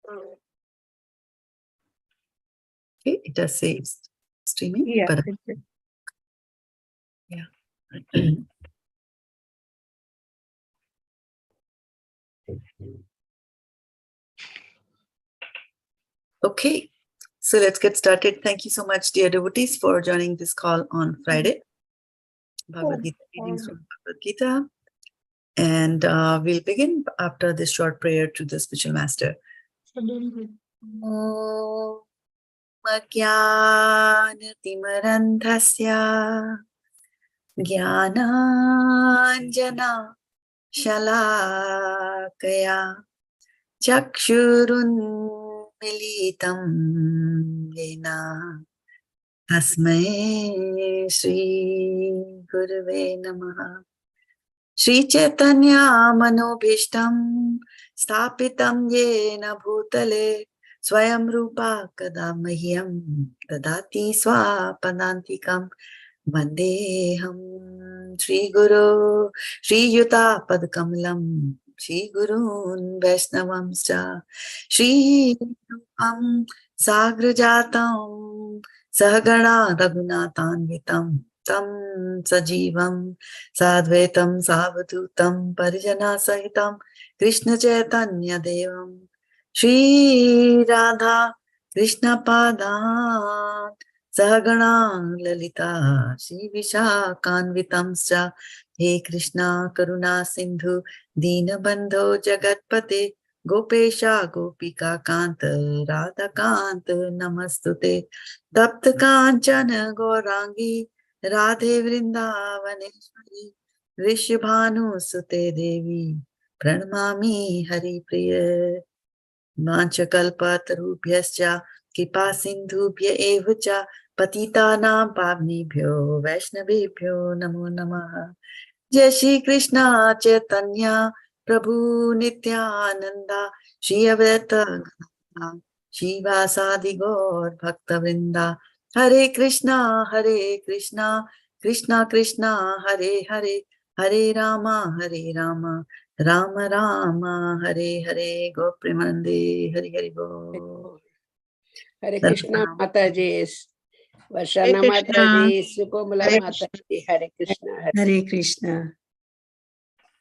Okay, it does say it's streaming, Yeah. but yeah. Okay, so let's get started. Thank you so much, dear devotees, for joining this call on Friday. Bhagavad-gita readings from Bhagavad-gita. And we'll begin after this short prayer to the spiritual master. Om Ajnana-timirandhasya Jnananjana Shalakaya Chakshurunmilitam Yena Tasmai Shri Gurave Namaha. Shri Chaitanya Manobhishtam Stapitam Yena Bhutale Swayam Rupa Kadamahyam Dadati Swapadantikam Vandeham Shri Guru Shri Yuta Padkamalam Shri Gurun Vaishnavamscha Shri Rupam Sagrajatam Sahagana Raghunatanvitam Tam Sajivam Sadvetam Savadutam Parijana Sahitam Krishna Chaitanya Devam Shri Radha Krishna Padan Sahagana Lalita Shri Vishakanvitamscha He Krishna Karuna Sindhu Dinabandho Jagatpate Gopesha Gopika Kanta Radha Kanta Namastute Tapta Kanchana Gaurangi Radhe Vrindavaneshwari Rishabhanu Sute Devi Pranamami Hari Priya Manchakalpatarubhyascha Kripa Sindhubhya evacha Patitanam Pavnibhyo Vaishnavibhyo Namo Namaha. Jai Shri Krishna Chaitanya Prabhu Nityananda Shri Advaita Gadadhara Shivasadi Gaur Bhaktavrinda Hare Krishna Krishna Krishna Hare Hare Hare Rama Rama Rama Hare Hare Gopremanande Hare Hare Bo. Hare Krishna Mataji, Vashana Mataji, Sukomala Mataji, Hare Krishna. Hare Krishna.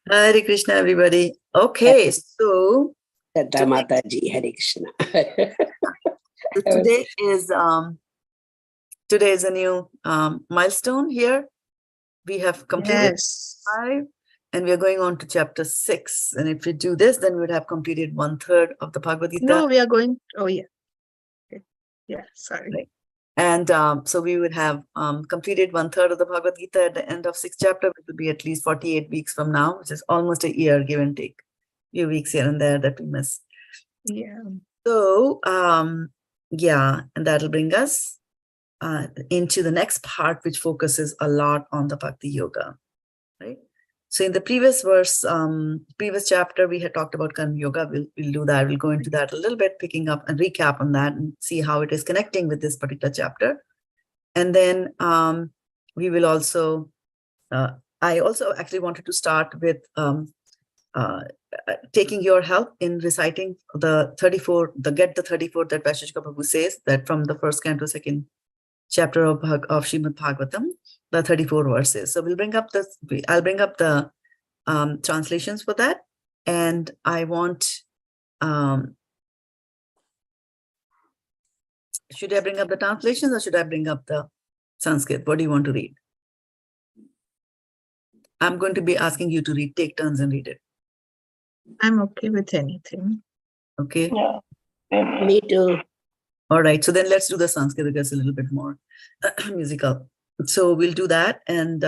Hare Krishna, everybody. Okay, so Shraddha Mataji, Hare Krishna. today is a new milestone here. We have completed 5 and we are going on to chapter 6. And if we do this, then we would have completed 1/3 of the Bhagavad-gita. No, we are going. Oh, yeah. Okay. Yeah, sorry. Right. And so we would have completed 1/3 of the Bhagavad-gita at the end of 6th chapter, which will be at least 48 weeks from now, which is almost a year, give and take. Few weeks here and there that we miss. Yeah. So, yeah, and that'll bring us into the next part, which focuses a lot on the Bhakti Yoga, right? So in the previous verse, previous chapter, we had talked about Karma Yoga. We'll do that. We'll go into that a little bit, picking up and recap on that and see how it is connecting with this particular chapter. And then we will also, I also actually wanted to start with taking your help in reciting the 34, get the 34 that Vaisheshika Prabhu says, that from the first canto, second chapter of Srimad Bhagavatam, the 34 verses. So we'll bring up I'll bring up the translations for that. And I want, should I bring up the translations or should I bring up the Sanskrit? What do you want to read? I'm going to be asking you to read, take turns and read it. I'm okay with anything. Okay. Yeah. Me too. All right. So then let's do the Sanskrit because it's a little bit more musical. So we'll do that. And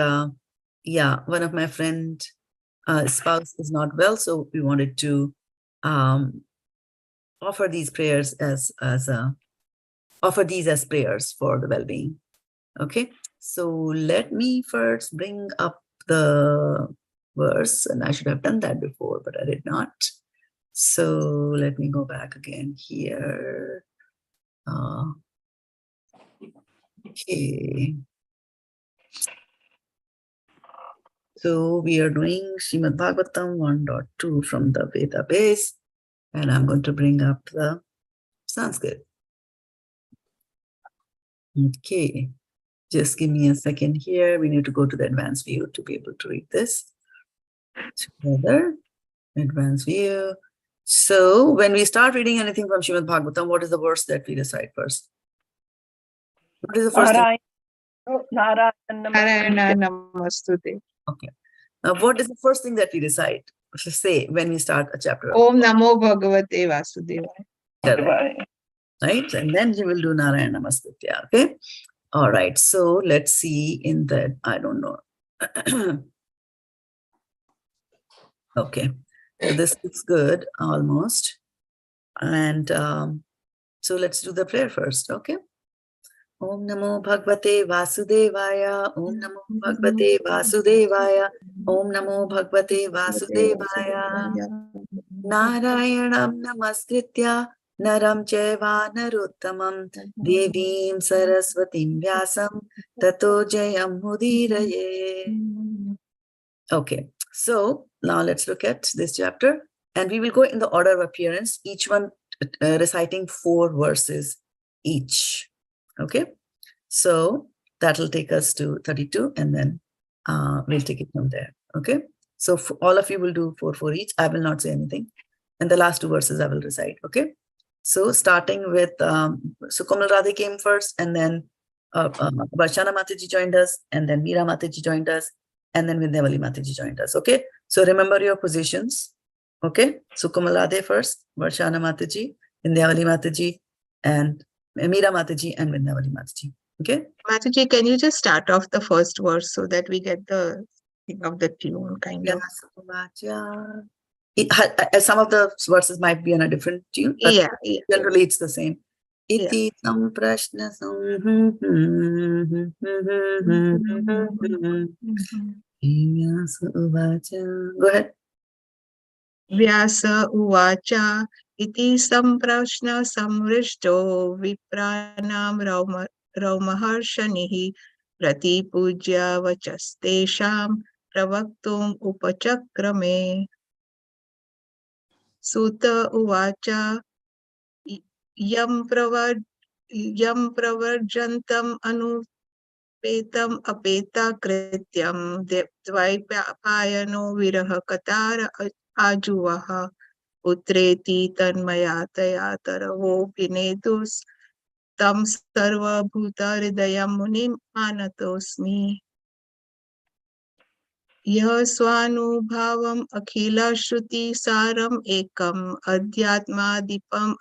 yeah, one of my friend's spouse is not well. So we wanted to offer these prayers as prayers for the well-being. Okay. So let me first bring up the verse, and I should have done that before, but I did not. So let me go back again here. Okay. So we are doing Srimad Bhagavatam 1.2 from the Veda base, and I'm going to bring up the Sounds good. Okay. Just give me a second here. We need to go to the advanced view to be able to read this together. Advanced view. So when we start reading anything from Srimad Bhagavatam, what is the verse that we recite first? What is the first thing? Narayana Namastute. Okay. Now, what is the first thing that we recite? Say when we start a chapter. Om Namo Bhagavate Vasudevaya. Correct. Right? And then you will do Narayana Namaskritya. Okay. All right. So let's see in the, I don't know. Okay. So this looks good almost. And so let's do the prayer first. Okay. Om Namo Bhagavate Vasudevaya. Om Namo Bhagavate Vasudevaya. Om Namo Bhagavate Vasudevaya. Narayanam Namaskritya Naram Chaiva Narottamam Devim Saraswatim Vyasam Tato Jayam Mudiraye. Okay, so now let's look at this chapter and we will go in the order of appearance, each one reciting 4 verses each. Okay, so that will take us to 32 and then we'll take it from there. Okay, so all of you will do 4 each. I will not say anything. And the last 2 verses I will recite. Okay, so starting with, so Komal Radhe came first and then Varshana Mataji joined us and then Meera Mataji joined us and then Vindhyavali Mataji joined us. Okay, so remember your positions. Okay, so Komal Radhe first, Varshana Mataji, Vindhyavali Mataji, and Meera Mataji and Vindhyavali Mataji. Okay, Mataji, can you just start off the first verse so that we get the thing of the tune kind of? Some of the verses might be on a different tune, but Yeah. generally it's the same. Iti samprashna Go ahead. Vyasa uvacha iti samprashna samvrishto vipranam raumaharshanihi pratipujya vachastesham pravaktum upachakrame. Sutta uvacha yam pravarjantam anupetam apeta krityam dvaipayano viraha katara ajuvaha utreti tanmayataya taravo pinetus tam sarva bhuta hridayam munim anatosmi. Yah swanubhavam akhila shruti saram ekam adhyatma dipam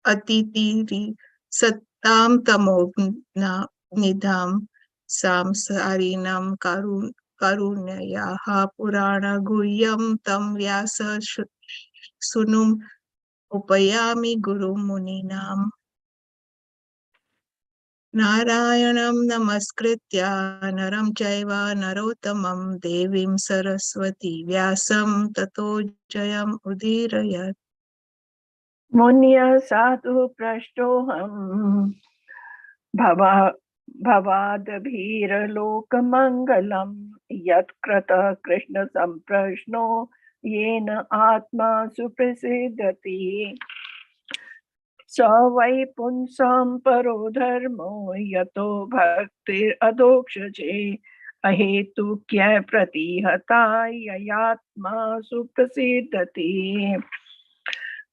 atitiri sattam tamogna nidham samsarinam karunyayaha purana guhyam tam vyasa sunum upayami guru muninam. Narayanam namaskritya naram chaiva narottamam devim saraswati vyasam tato jayam udirayat. Munya sadhu prashtoham bhavadabhira lokamangalam yatkrata krishna samprashno yena atma suprasiddhati. Savai punsam paro dharmo yato bhaktir adokshaje ahetu kya pratihata yayatma suprasiddhati.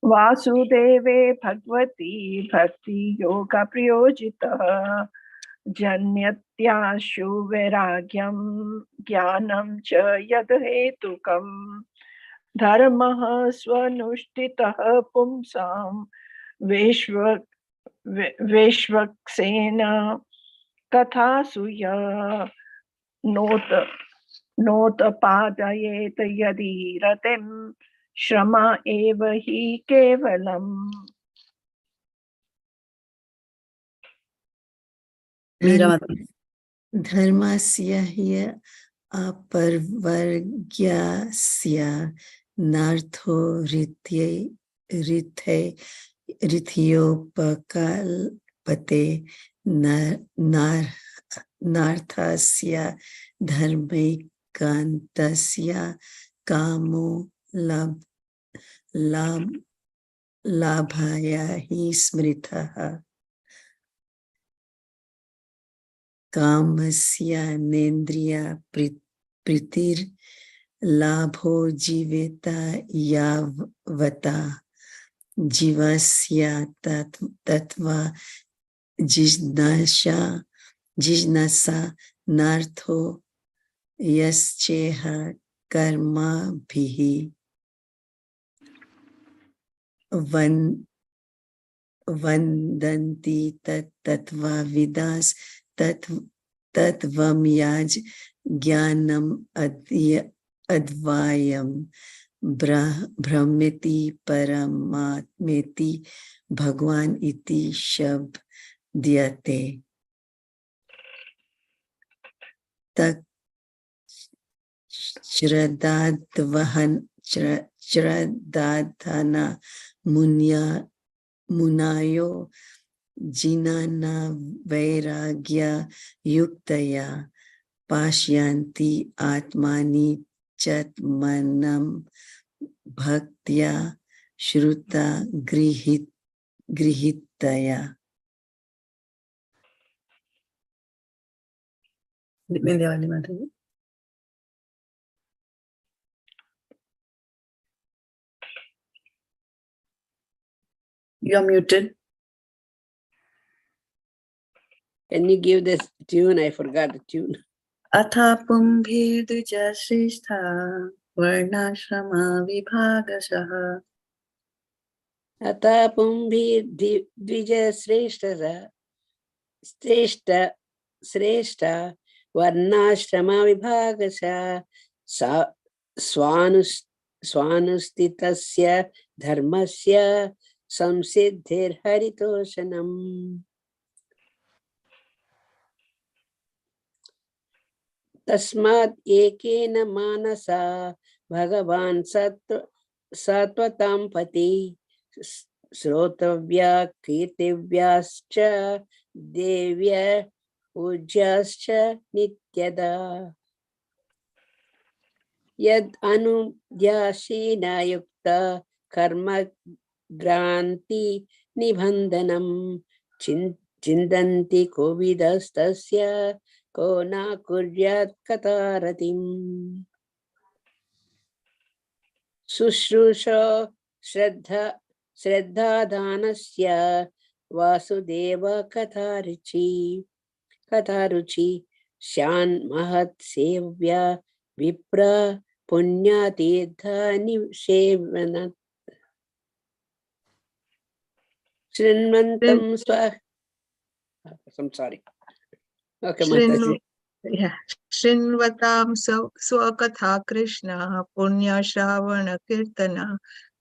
Vasudeve bhagavati bhakti yoga priyojita janyatyashu vairagyam jnanam cha yadhetukam dharmah swanushtitah pumsam veshvaksena kathasuya nota padayet yadi ratem Shrama eva hi kevalam. Dharmasya hiya aparvargyasya nartho rthe rithyopakapate nartasya dharmaikantasya kamo लाभाय हि स्मृतः कामस्य नेन्द्रिय प्रीतिर लाभो जीवेत यावता जीवस्य तत्वा जिज्ञासा नार्थो यश्चेह कर्माभिः वन्दन्ति तत्त्वविदास् तत्त्वं याज ज्ञानम् अद्वयं ब्रह्मेति परमात्मेति भगवान् इति शब्दयते तत् श्रद्धाधना मुनायो जिनाना वैराग्य युक्तया पाश्यन्ति आत्मानि चत्मनं भक्त्या श्रुता गृहीतया. You are muted. Can you give this tune? I forgot the tune. Atha pumbhirduja shrestha varnashrama vibhagashaha. Atha pumbhir dvija shrestha varnashrama vibhagasha swanustitasya dharmasya samsiddhir haritoshanam. tasmād ekena manasa bhagavan satvatam pati srotavya kirtivyascha devya ujyascha nityada yad anudyashena yukta karma granti nibandhanam chindanti kovidastasya ko na kuryat kataratim. Sushrusha Shraddha-danasya vasudeva katharuchi shan mahat sevya vipra punyatirtha nisevanat shrinvantam swa. I'm sorry. Okay, Mataji. Shrinvatam swakatha Krishna punya shravana kirtana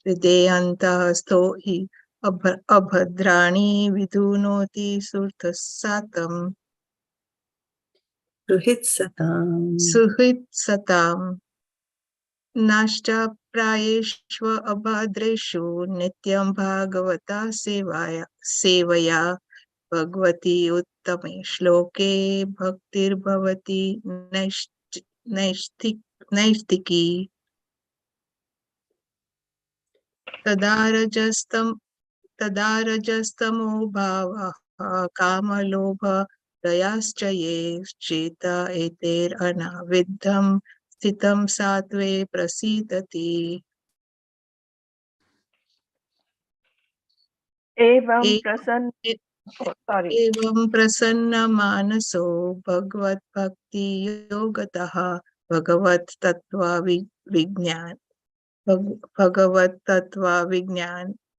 hridayanta stohi abhadrani vidunoti surtasatam suhit satam nashta prayeshva abhadreshu nityam bhagavata sevaya Bhagavati uttame shloke bhaktir bhavati naistiki tadarajastamo bhavaha kamalobha dayaschaye cheta eter anaviddham sthitam satve prasidati. Evam prasanna. Oh, sorry. Evam prasanna manaso bhagavat bhakti yogataha bhagavat tattva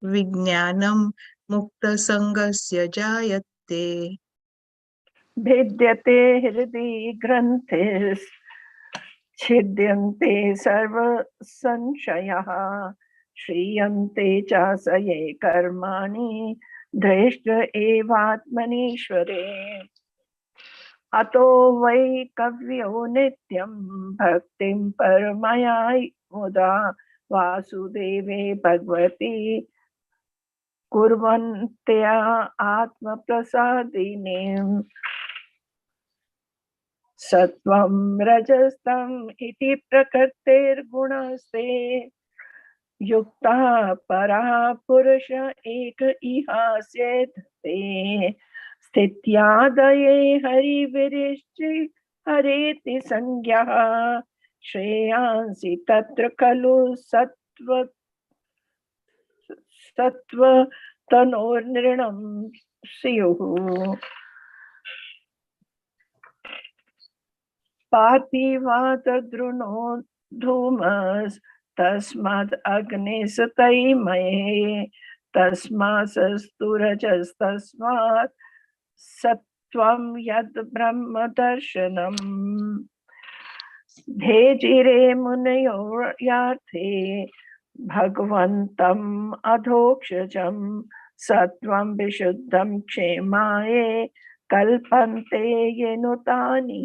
vijnanam mukta sangasya jayate. Bhedyate hridi granthis छिद्यन्ते सर्व संशयः श्रीयन्ते चासये कर्माणि दृष्ट एवात्मनीश्वरे अतो वै कव्यो नित्यं भक्तिं परमया मुदा वासुदेवे भगवती कुर्वन्त्या आत्मप्रसादिनीम् सत्वं रजस्तम इति प्रकृतेर्गुणस्ते युक्ता परः पुरुष एक इहास्ये धृते स्थित्यादये हरिविरिश्चि हरेति संज्ञः श्रेयांसि तत्र खलु सत्त्वतनोर्नृणं स्युः पातिवात द्रुनो धूमस् तस्माद् अग्निस्तैमये तस्मासस्तु रजस्तस्मात् सत्त्वं यद् ब्रह्म दर्शनम् धेजिरे मुनयो यार्थे भगवन्तम् अधोक्षजं सत्त्वं विशुद्धं क्षेमाये कल्पन्ते येनुतानि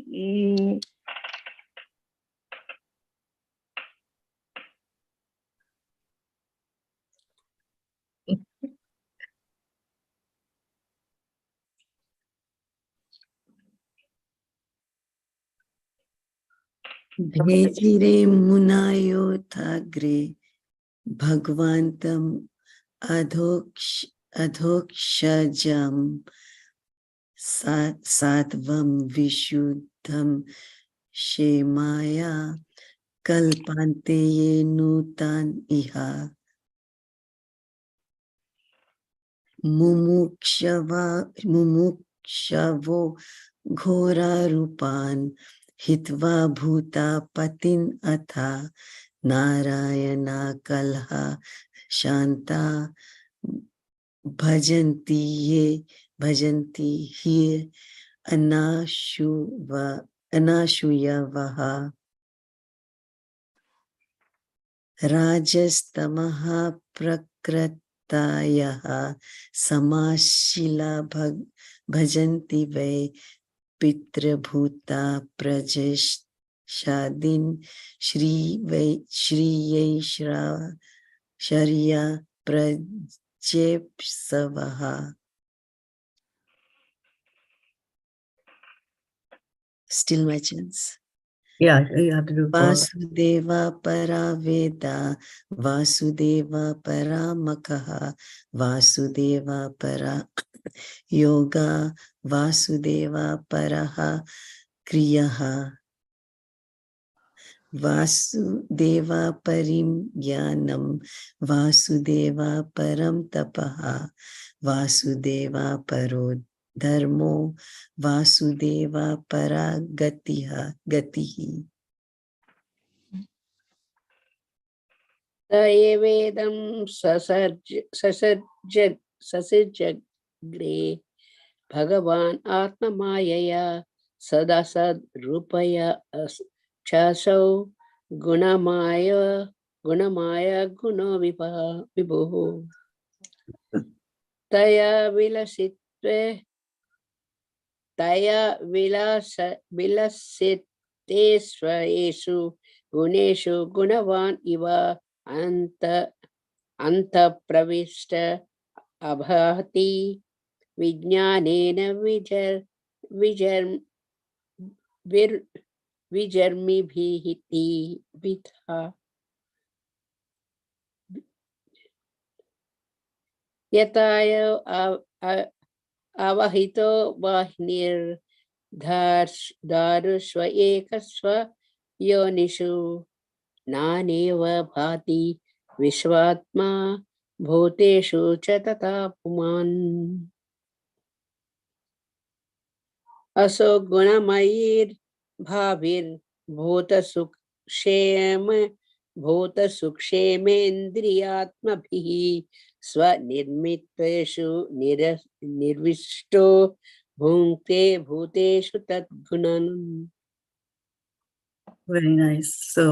भेजिरे मुनायोथाग्रे भगवन्तम् अधोक्षजं सात्वं विशुद्धं क्षेमाया कल्पन्ते ये नूतान् इह मुमुक्षवो घोरारूपान् हित्वा भूतापतिन् अथा नारायणा कलह शान्ता भजन्ति हि अनाशूयवः राजस्तमः प्रकृतायः समाशीला भजन्ति वै पितृभूता प्रजशादीन् श्रियैश्वर्या प्रजेप्सवः Still my chance. Yeah, you have to do Vasudeva paraveda, Vasudeva paramakaha, Vasudeva para yoga, Vasudeva paraha kriyaha, Vasudeva parim jnanam, Vasudeva param tapaha, Vasudeva paro dharmo, Vasudeva para gatihi. Tayevedam sasajagre Bhagavan Atmamayaya Sadasad Rupaya Chasau Gunamaya Guno Vibhu Taya Vilasitve Taya Vilasitesvayesu Guneshu Gunavan Iva Anta Pravishta Abhati Vijnanena Vijarmibhiti Vitha Yataya Avahito Vahnir Darushva Ekasva Yonishu Naneva Bhati Vishvatma Bhuteshu Chatata Puman Aso Gunamayir Bhavir Bhuta Sukshemendriyatma Bhihi Swanirmiteshu Nirvishto Bhunkte Bhuteshu Tadgunan. Very nice. So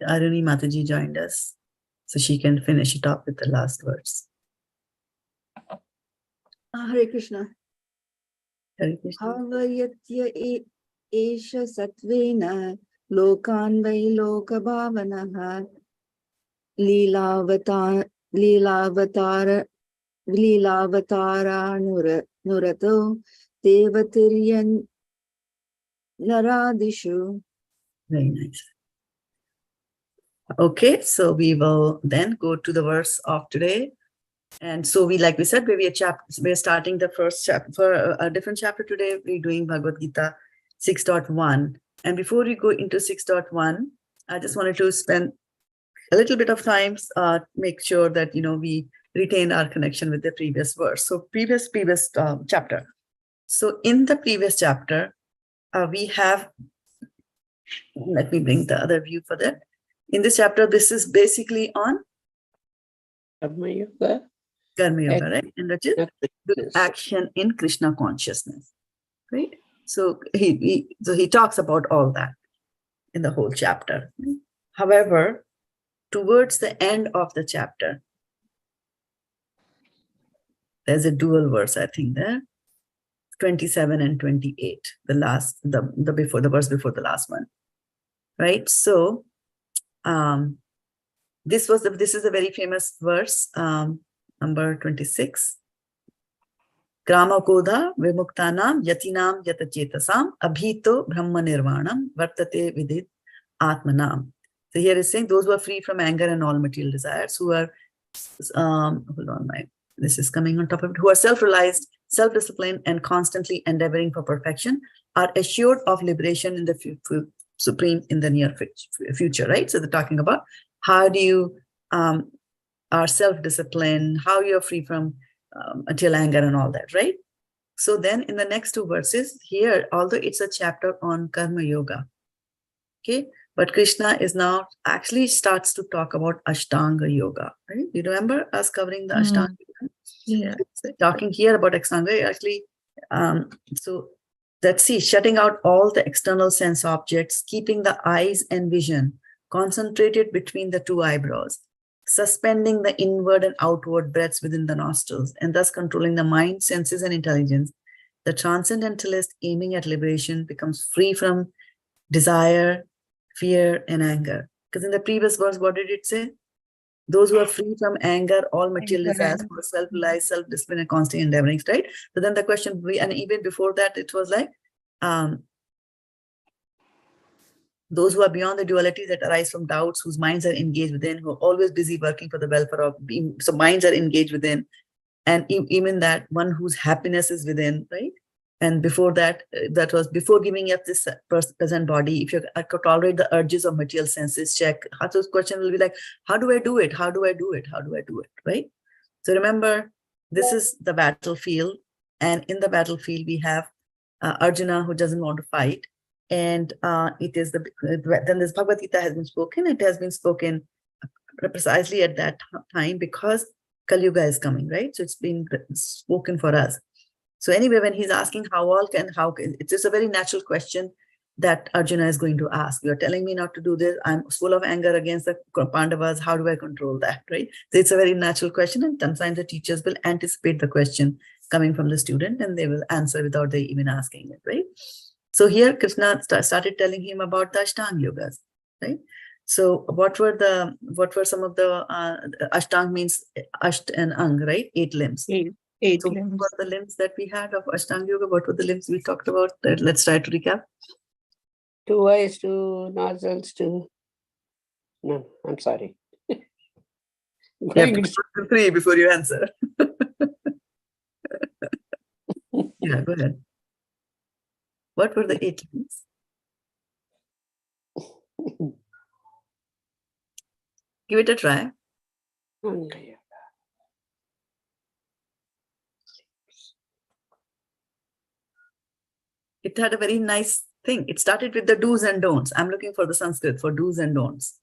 Aruni Mataji joined us, so she can finish it off with the last verse. Hare Krishna. Hare Krishna. Avayatya esha satvena lokan vai lokabhavanaha Leelavatara nurato devatiryan naradishu. Very nice. Okay, so we will then go to the verse of today. And so like we said, we're starting the first chapter, for a different chapter today. We're doing Bhagavad-gita 6.1. And before we go into 6.1, I just wanted to spend a little bit of time, make sure that, we retain our connection with the previous verse. So previous chapter. So in the previous chapter, we have, let me bring the other view for that. In this chapter, this is basically on Karma yoga. Karma yoga, right? And that is action in Krishna consciousness, right? So he talks about all that in the whole chapter. However, towards the end of the chapter, there's a dual verse, I think, there, 27 and 28, the verse before the last one, right? So this is a very famous verse, number 26. Grama kodha vimuktanam yatinam yatachetasam abhito brahma nirvanam vartate vidit atmanam. So here is saying those who are free from anger and all material desires, who are, hold on, this is coming on top of it, who are self-realized, self-disciplined, and constantly endeavoring for perfection, are assured of liberation in the supreme in the near future, right? So they're talking about how do you are self-disciplined, how you're free from material anger and all that, right? So then in the next two verses here, although it's a chapter on karma yoga, okay, but Krishna is now actually starts to talk about Ashtanga yoga, right? You remember us covering the Ashtanga yoga? Yeah. Talking here about Ashtanga, actually, so let's see, shutting out all the external sense objects, keeping the eyes and vision concentrated between the two eyebrows, suspending the inward and outward breaths within the nostrils, and thus controlling the mind, senses, and intelligence. The transcendentalist aiming at liberation becomes free from desire, fear, and anger. Because in the previous verse, what did it say? Those who are free from anger, all material desires, who are self-realized, self-discipline, and constant endeavoring, right? So then the question, and even before that, it was like, those who are beyond the dualities that arise from doubts, whose minds are engaged within, who are always busy working for the welfare of being, so minds are engaged within, and even that one whose happiness is within, right? And before that, that was before giving up this present body, if you could tolerate the urges of material senses, check. Hathu's question will be like, how do I do it? How do I do it? How do I do it? Right? So remember, this is the battlefield. And in the battlefield, we have Arjuna who doesn't want to fight. And it is then this Bhagavad-gita has been spoken. It has been spoken precisely at that time because Kali Yuga is coming, right? So it's been spoken for us. So anyway, when he's asking it's just a very natural question that Arjuna is going to ask. You're telling me not to do this. I'm full of anger against the Pandavas. How do I control that, right? So it's a very natural question, and sometimes the teachers will anticipate the question coming from the student and they will answer without they even asking it, right? So here Krishna started telling him about the Ashtanga yogas, right? So what were some of the Ashtanga means Asht and Ang, right? 8 limbs. Eight So limbs. what were the limbs that we had of Ashtanga yoga? What were the limbs we talked about? Let's try to recap. 2 eyes, 2 nostrils, 2. No, I'm sorry. You have to count 3 before you answer. Yeah, go ahead. What were the 8 limbs? Give it a try. It had a very nice thing. It started with the do's and don'ts. I'm looking for the Sanskrit for do's and don'ts.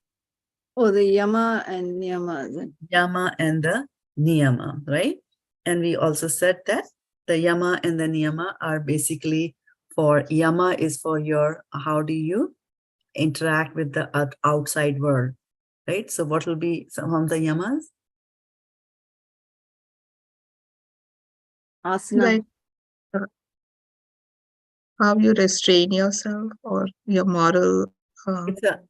Oh, the yama and niyama. Yama and the niyama, right? And we also said that the yama and the niyama are basically for yama is for your, how do you interact with the outside world, right? So what will be some of the yamas? Asana. Like how you restrain yourself or your moral.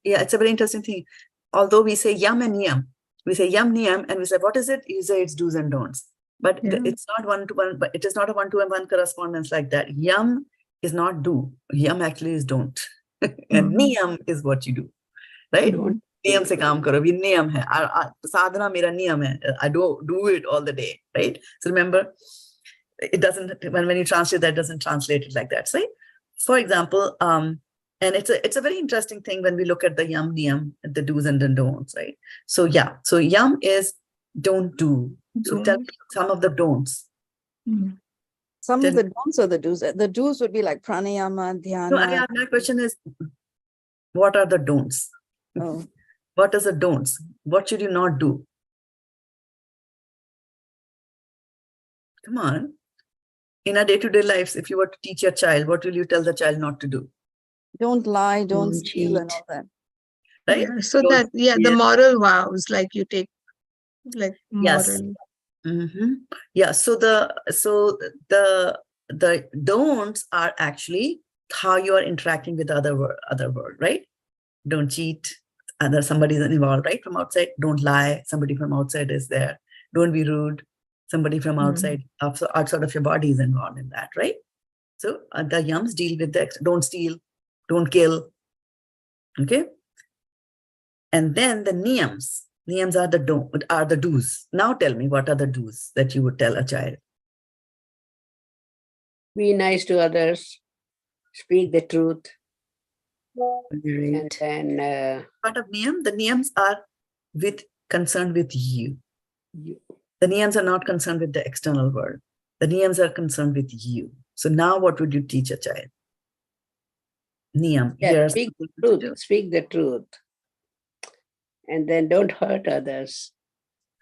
It's a very interesting thing. Although we say yam and niyam, we say yam niyam, and we say what is it? You say it's do's and don'ts. But it's not one-to-one. But it is not a one-to-one correspondence like that. Yam is not do. Yam actually is don't, and niyam is what you do, right? नियम से काम करो. ये नियम है. Sadhana मेरा नियम है. I do it all the day, right? So remember, it doesn't, when you translate that, doesn't translate it like that. So, for example, and it's a very interesting thing when we look at the yam niyam, the do's and the don'ts, right? So yeah, so yam is don't do. So tell me some of the don'ts. Some of the don'ts or the do's. The do's would be like pranayama, dhyana. No, my question is, what are the don'ts? Oh. What is the don'ts? What should you not do? Come on. In our day-to-day lives, if you were to teach your child, what will you tell the child not to do? Don't lie, don't Don't steal, and cheat. all that. Right? Yeah, so Don't that, yeah, the steal. moral vows, like you take, like Yes. moral. Yeah. So the don'ts are actually how you are interacting with the other world, right? Don't cheat. Somebody is involved, right? From outside. Don't lie. Somebody from outside is there. Don't be rude. Somebody from outside of your body is involved in that, right? So the yams deal with that. Don't steal. Don't kill. Okay. And then the niyams. Niyams are the do's. Now tell me, what are the do's that you would tell a child? Be nice to others, speak the truth, Right. and then Part of niyam, the niyams are concerned with you. The niyams are not concerned with the external world. The niyams are concerned with you. So now what would you teach a child? Niyam. yeah, Here's speak something the to truth, do. speak the truth, and then don't hurt others.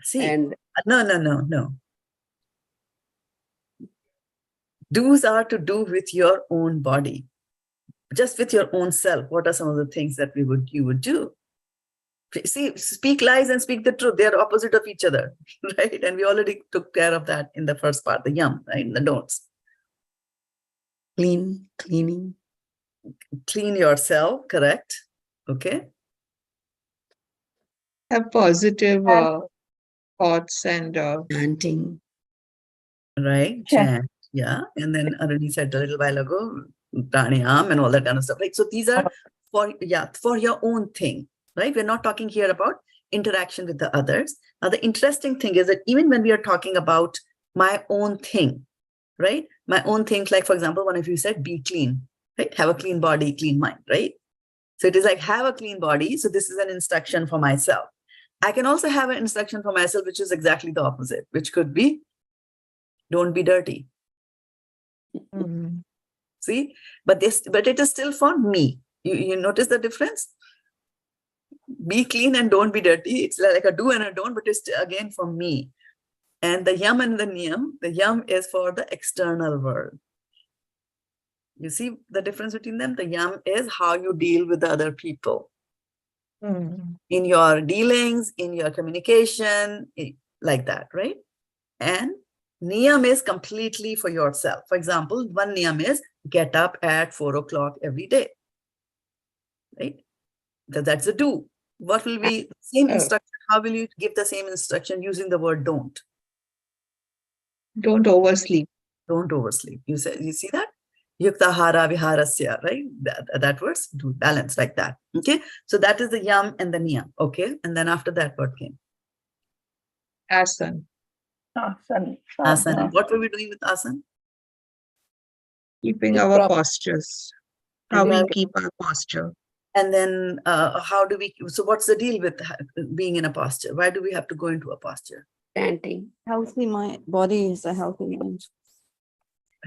See, And no. Do's are to do with your own body, just with your own self. What are some of the things that you would do? See, speak lies and speak the truth. They are opposite of each other, right? And we already took care of that in the first part, the yam, right? The don'ts. Cleaning. Clean yourself, correct? Okay. Have positive thoughts and Chanting. Right. Chant. Yeah. And then Aruni said a little while ago, pranayam and all that kind of stuff. Right. So these are for your own thing, right? We're not talking here about interaction with the others. Now, the interesting thing is that even when we are talking about my own thing, right? My own things, like, for example, one of you said, be clean, right? Have a clean body, clean mind, right? So it is like, have a clean body. So this is an instruction for myself. I can also have an instruction for myself, which is exactly the opposite, which could be, don't be dirty. See, but it is still for me. You notice the difference? Be clean and don't be dirty. It's like a do and a don't, but it's again for me. And the yam and the niyam, the yam is for the external world. You see the difference between them? The yam is how you deal with the other people. In your dealings, in your communication, like that, right? And niyam is completely for yourself. For example, one niyam is get up at 4 o'clock every day, right? That's a do. What will be the same instruction? How will you give the same instruction using the word don't? don't oversleep. Don't oversleep. You see that? Yuktahara viharasya, right? That words, do balance like that. Okay. So that is the yam and the niyam. Okay. And then after that, what came? Asan. Asana. What were we doing with asana? Keeping our postures. How we keep our posture. And then how do we, so what's the deal with being in a posture? Why do we have to go into a posture? chanting. Healthy mind, body is a healthy mind.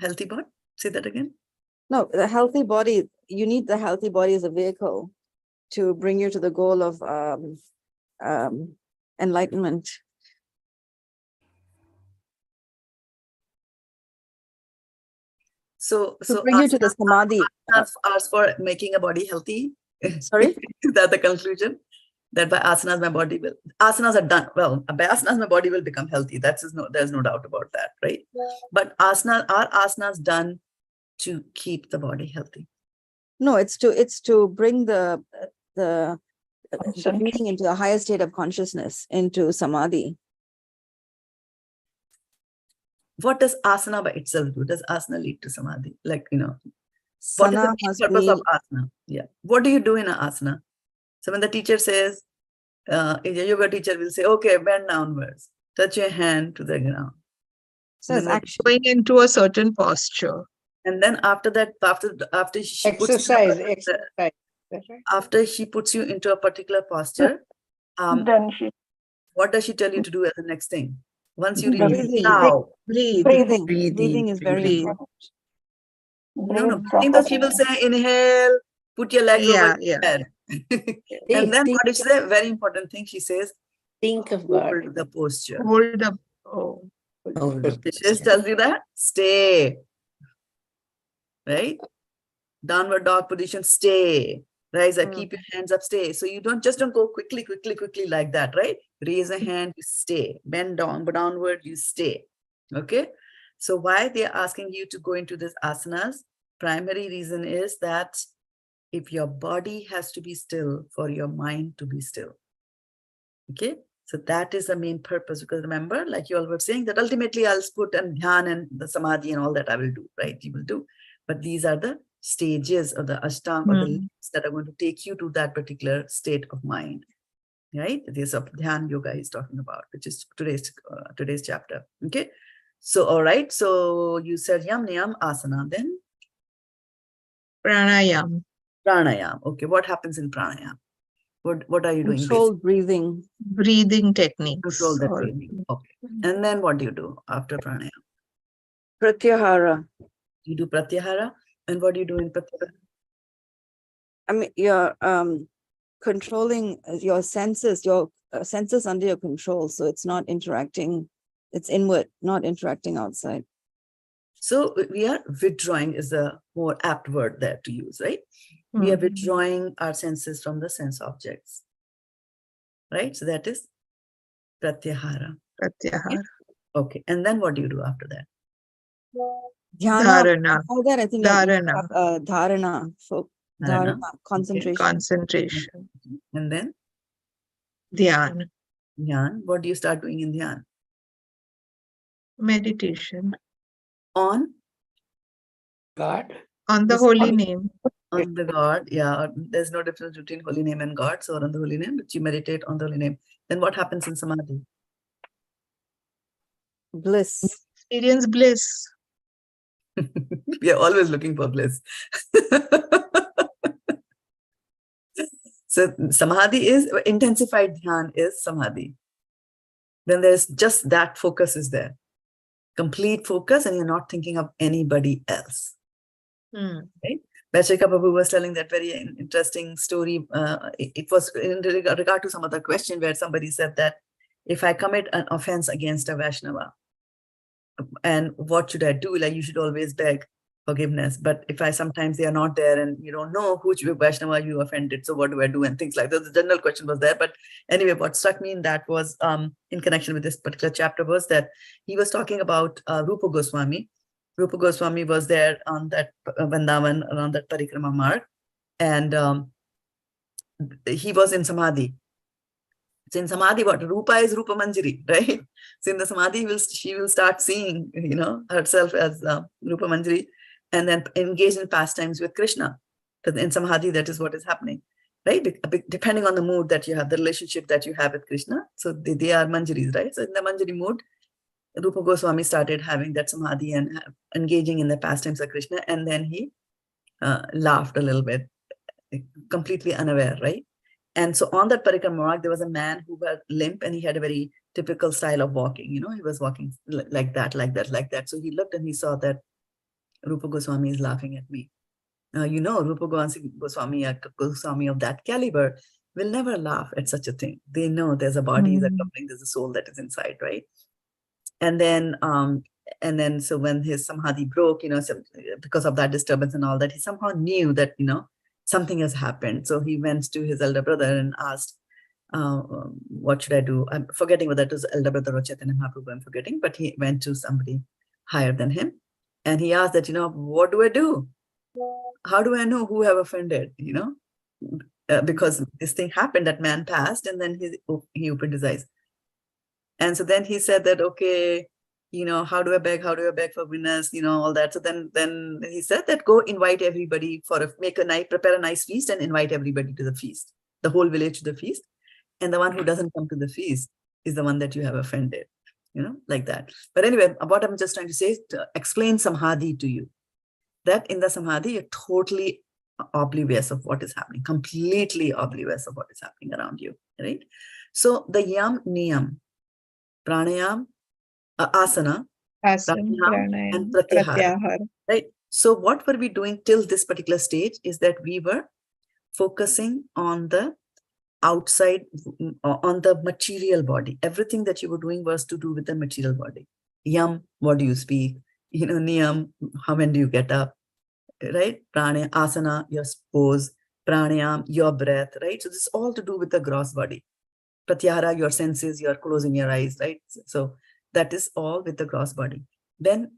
Healthy body? Say that again. No, the healthy body, you need the healthy body as a vehicle to bring you to the goal of enlightenment. So bring you to the samadhi. Ask for making a body healthy. Sorry? Is that the conclusion? That by asanas, my body will, asanas are done. Well, by asanas, my body will become healthy. There's no doubt about that, right? But are asanas done to keep the body healthy? No, it's to bring the being into a higher state of consciousness, into samadhi. What does asana by itself do? Does asana lead to samadhi? Like, what Sana is the purpose of asana? Yeah. What do you do in an asana? So when the teacher says, your yoga teacher will say, okay, bend downwards, touch your hand to the ground. So it's Then what- actually Going into a certain posture. And then after that, after she puts you Exercise, in a- exercise. That's right. after she puts you into a particular posture, Then she what does she tell you to do as the next thing? Once you reach Breathing. now, Breathe. breathing. Breathing. Breathing is very Breathe. important. no, breathe breathing though she will say, inhale, put your legs over Yeah, your head. And then what did she say? Very important thing. She says, Think of God. hold the posture. Hold up. Oh. She just tells you that, stay. Right? Downward dog position, stay. Rise up, keep your hands up, stay. So you don't go quickly like that, right? Raise a hand, you stay. Bend down, but downward, you stay. Okay? So why they are asking you to go into this asanas? Primary reason is that if your body has to be still for your mind to be still. Okay? So that is the main purpose, because remember, like you all were saying, that ultimately I'll put and dhyan and the samadhi and all that I will do, right? You will do. But these are the stages of the ashtanga or the links that are going to take you to that particular state of mind, right? This of dhyan yoga he's talking about, which is today's chapter. Okay. So, all right. So you said yam, niyam, asana, then Pranayam. pranayam. Okay. What happens in pranayam? What are you doing? Controlled breathing. Breathing techniques. Control that or- breathing. Okay. And then what do you do after pranayam? Pratyahara. You do pratyahara. And what do you do in pratyahara? I mean, you're controlling your senses under your control. So it's not interacting, it's inward, not interacting outside. So we are withdrawing is a more apt word there to use, right? We are withdrawing our senses from the sense objects, right? So that is pratyahara. Pratyahara. Okay. And then what do you do after that? Dhyana. Dharana. All that I think Dharana. dharana. So Dharana. dharana, concentration. Concentration. And then Dhyan. dhyan. What do you start doing in dhyan? Meditation. On God. On the Yes, holy on- name. the God. Yeah. There's no difference between holy name and God. So on the holy name, but you meditate on the holy name. Then what happens in samadhi? Bliss. Experience bliss. We are always looking for bliss. So samadhi is intensified dhyan is samadhi. Then there's just that focus is there. Complete focus, and you're not thinking of anybody else. Right? Bachika Babu was telling that very interesting story. It was in regard to some other question where somebody said that if I commit an offense against a Vaishnava, and what should I do? Like, you should always beg forgiveness. But if sometimes they are not there and you don't know which Vaishnava you offended, so what do I do? And things like that. The general question was there. But anyway, what struck me in that was, in connection with this particular chapter, was that he was talking about Rupa Goswami. Rupa Goswami was there on that Vrindavan, around that Parikrama mark. And he was in Samadhi. So in Samadhi, what? Rupa is Rupa Manjari, right? So in the Samadhi, she will start seeing, herself as Rupa Manjari, and then engage in pastimes with Krishna. Because in Samadhi, that is what is happening, right? Depending on the mood that you have, the relationship that you have with Krishna. So they are Manjaris, right? So in the Manjari mood, Rupa Goswami started having that Samadhi and engaging in the pastimes of Krishna. And then he laughed a little bit, completely unaware, right? And so on that Parikrama mark, there was a man who was limp, and he had a very typical style of walking. He was walking like that, like that, like that. So he looked and he saw that Rupa Goswami is laughing at me. Rupa Goswami, a Goswami of that caliber, will never laugh at such a thing. They know there's a body, there's a covering, there's a soul that is inside, right? And then so when his samadhi broke, because of that disturbance and all that, he somehow knew that, something has happened. So he went to his elder brother and asked, what should I do? I'm forgetting whether it was elder brother or Chaitanya Mahaprabhu, I'm forgetting, but he went to somebody higher than him. And he asked that, what do I do? How do I know who have offended, because this thing happened, that man passed, and then he opened his eyes. And so then he said that, okay, how do I beg forgiveness, all that. So then he said that go invite everybody prepare a nice feast and invite everybody to the feast, the whole village to the feast. and the one who doesn't come to the feast is the one that you have offended, like that. But anyway, what I'm just trying to say is to explain samadhi to you, that in the samadhi, you're totally oblivious of what is happening, completely oblivious of what is happening around you, right? So the yam, niyam, pranayam, asana, pranayam, and pratyahara, right? So what were we doing till this particular stage is that we were focusing on the outside, on the material body. Everything that you were doing was to do with the material body. Yam, what do you speak? Niyam, when do you get up? Right? Pranayam, asana, your pose. Pranayam, your breath, right? So this is all to do with the gross body. Pratyahara, your senses, you're closing your eyes, right? So that is all with the gross body. Then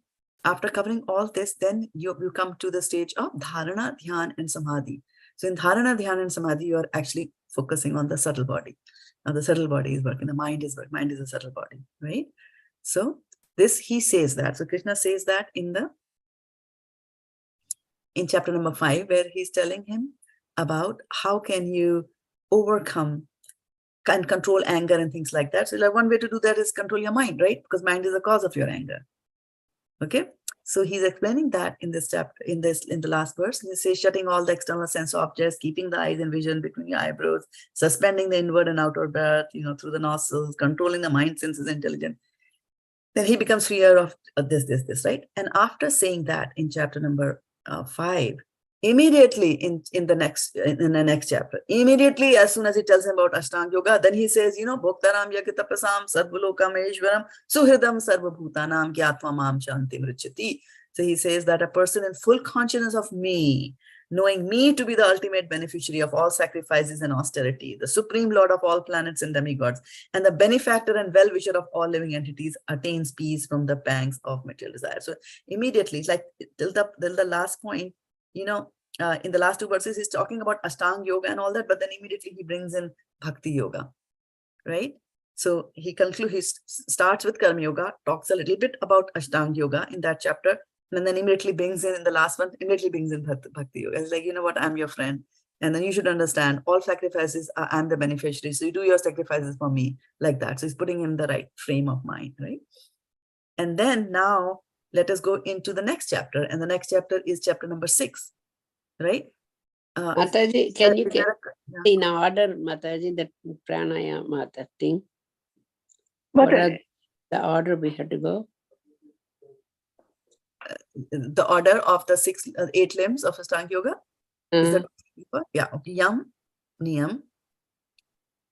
after covering all this, then you come to the stage of dharana, dhyan, and samadhi. So in dharana, dhyan, and samadhi, you are actually focusing on the subtle body. Now the subtle body is working, the mind is working, mind is a subtle body, right? So this, he says that. So Krishna says that in chapter number 5, where he's telling him about how can you overcome and control anger and things like that. So like one way to do that is control your mind, right? Because mind is the cause of your anger. Okay. So he's explaining that in this chapter, in the last verse. He says, shutting all the external sense objects, keeping the eyes and vision between your eyebrows, suspending the inward and outward breath, through the nostrils, controlling the mind, senses, intelligence. Then he becomes freer of this, right? And after saying that in chapter number 5, immediately in the next chapter, immediately as soon as he tells him about Ashtanga Yoga, then he says, Bhoktaram yakitapasam sarvulokam eshwaram suhridam sarvabhutanam gyatvam shanti mṛtyuḥ. So he says that a person in full consciousness of me, knowing me to be the ultimate beneficiary of all sacrifices and austerity, the supreme lord of all planets and demigods, and the benefactor and well-wisher of all living entities, attains peace from the pangs of material desire. So immediately, it's like till the last point, in the last 2 verses, he's talking about Ashtanga Yoga and all that, but then immediately he brings in Bhakti Yoga, right? So he starts with Karma Yoga, talks a little bit about Ashtanga Yoga in that chapter, and then immediately brings in the last one, immediately brings in Bhakti Yoga. It's like, what, I'm your friend. And then you should understand all sacrifices, I'm the beneficiary. So you do your sacrifices for me, like that. So he's putting him in the right frame of mind, right? And then now let us go into the next chapter. And the next chapter is chapter number 6, right? Mataji, can you get in order, Mataji, that pranayama, that thing? What are the order we have to go? The order of the 8 limbs of Ashtanga Yoga? Is that yeah, okay. Yam, niyam,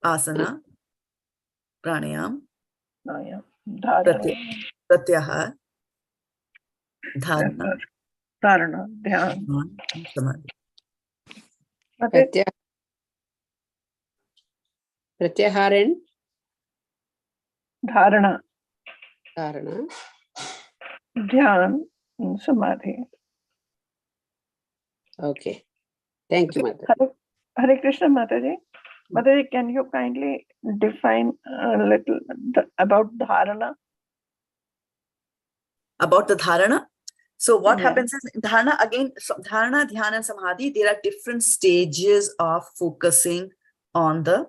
asana, pranayam, pratyahara, dharana, dhyan. samadhi. Pratyahara, Dharana, dharana, dhyan, and samadhi. Okay. Thank you, Mataji. Hare Krishna, Mataji. Mataji, can you kindly define a little about dharana? About the dharana. So what happens is dharana, again, dharana, dhyana, and samadhi, there are different stages of focusing on the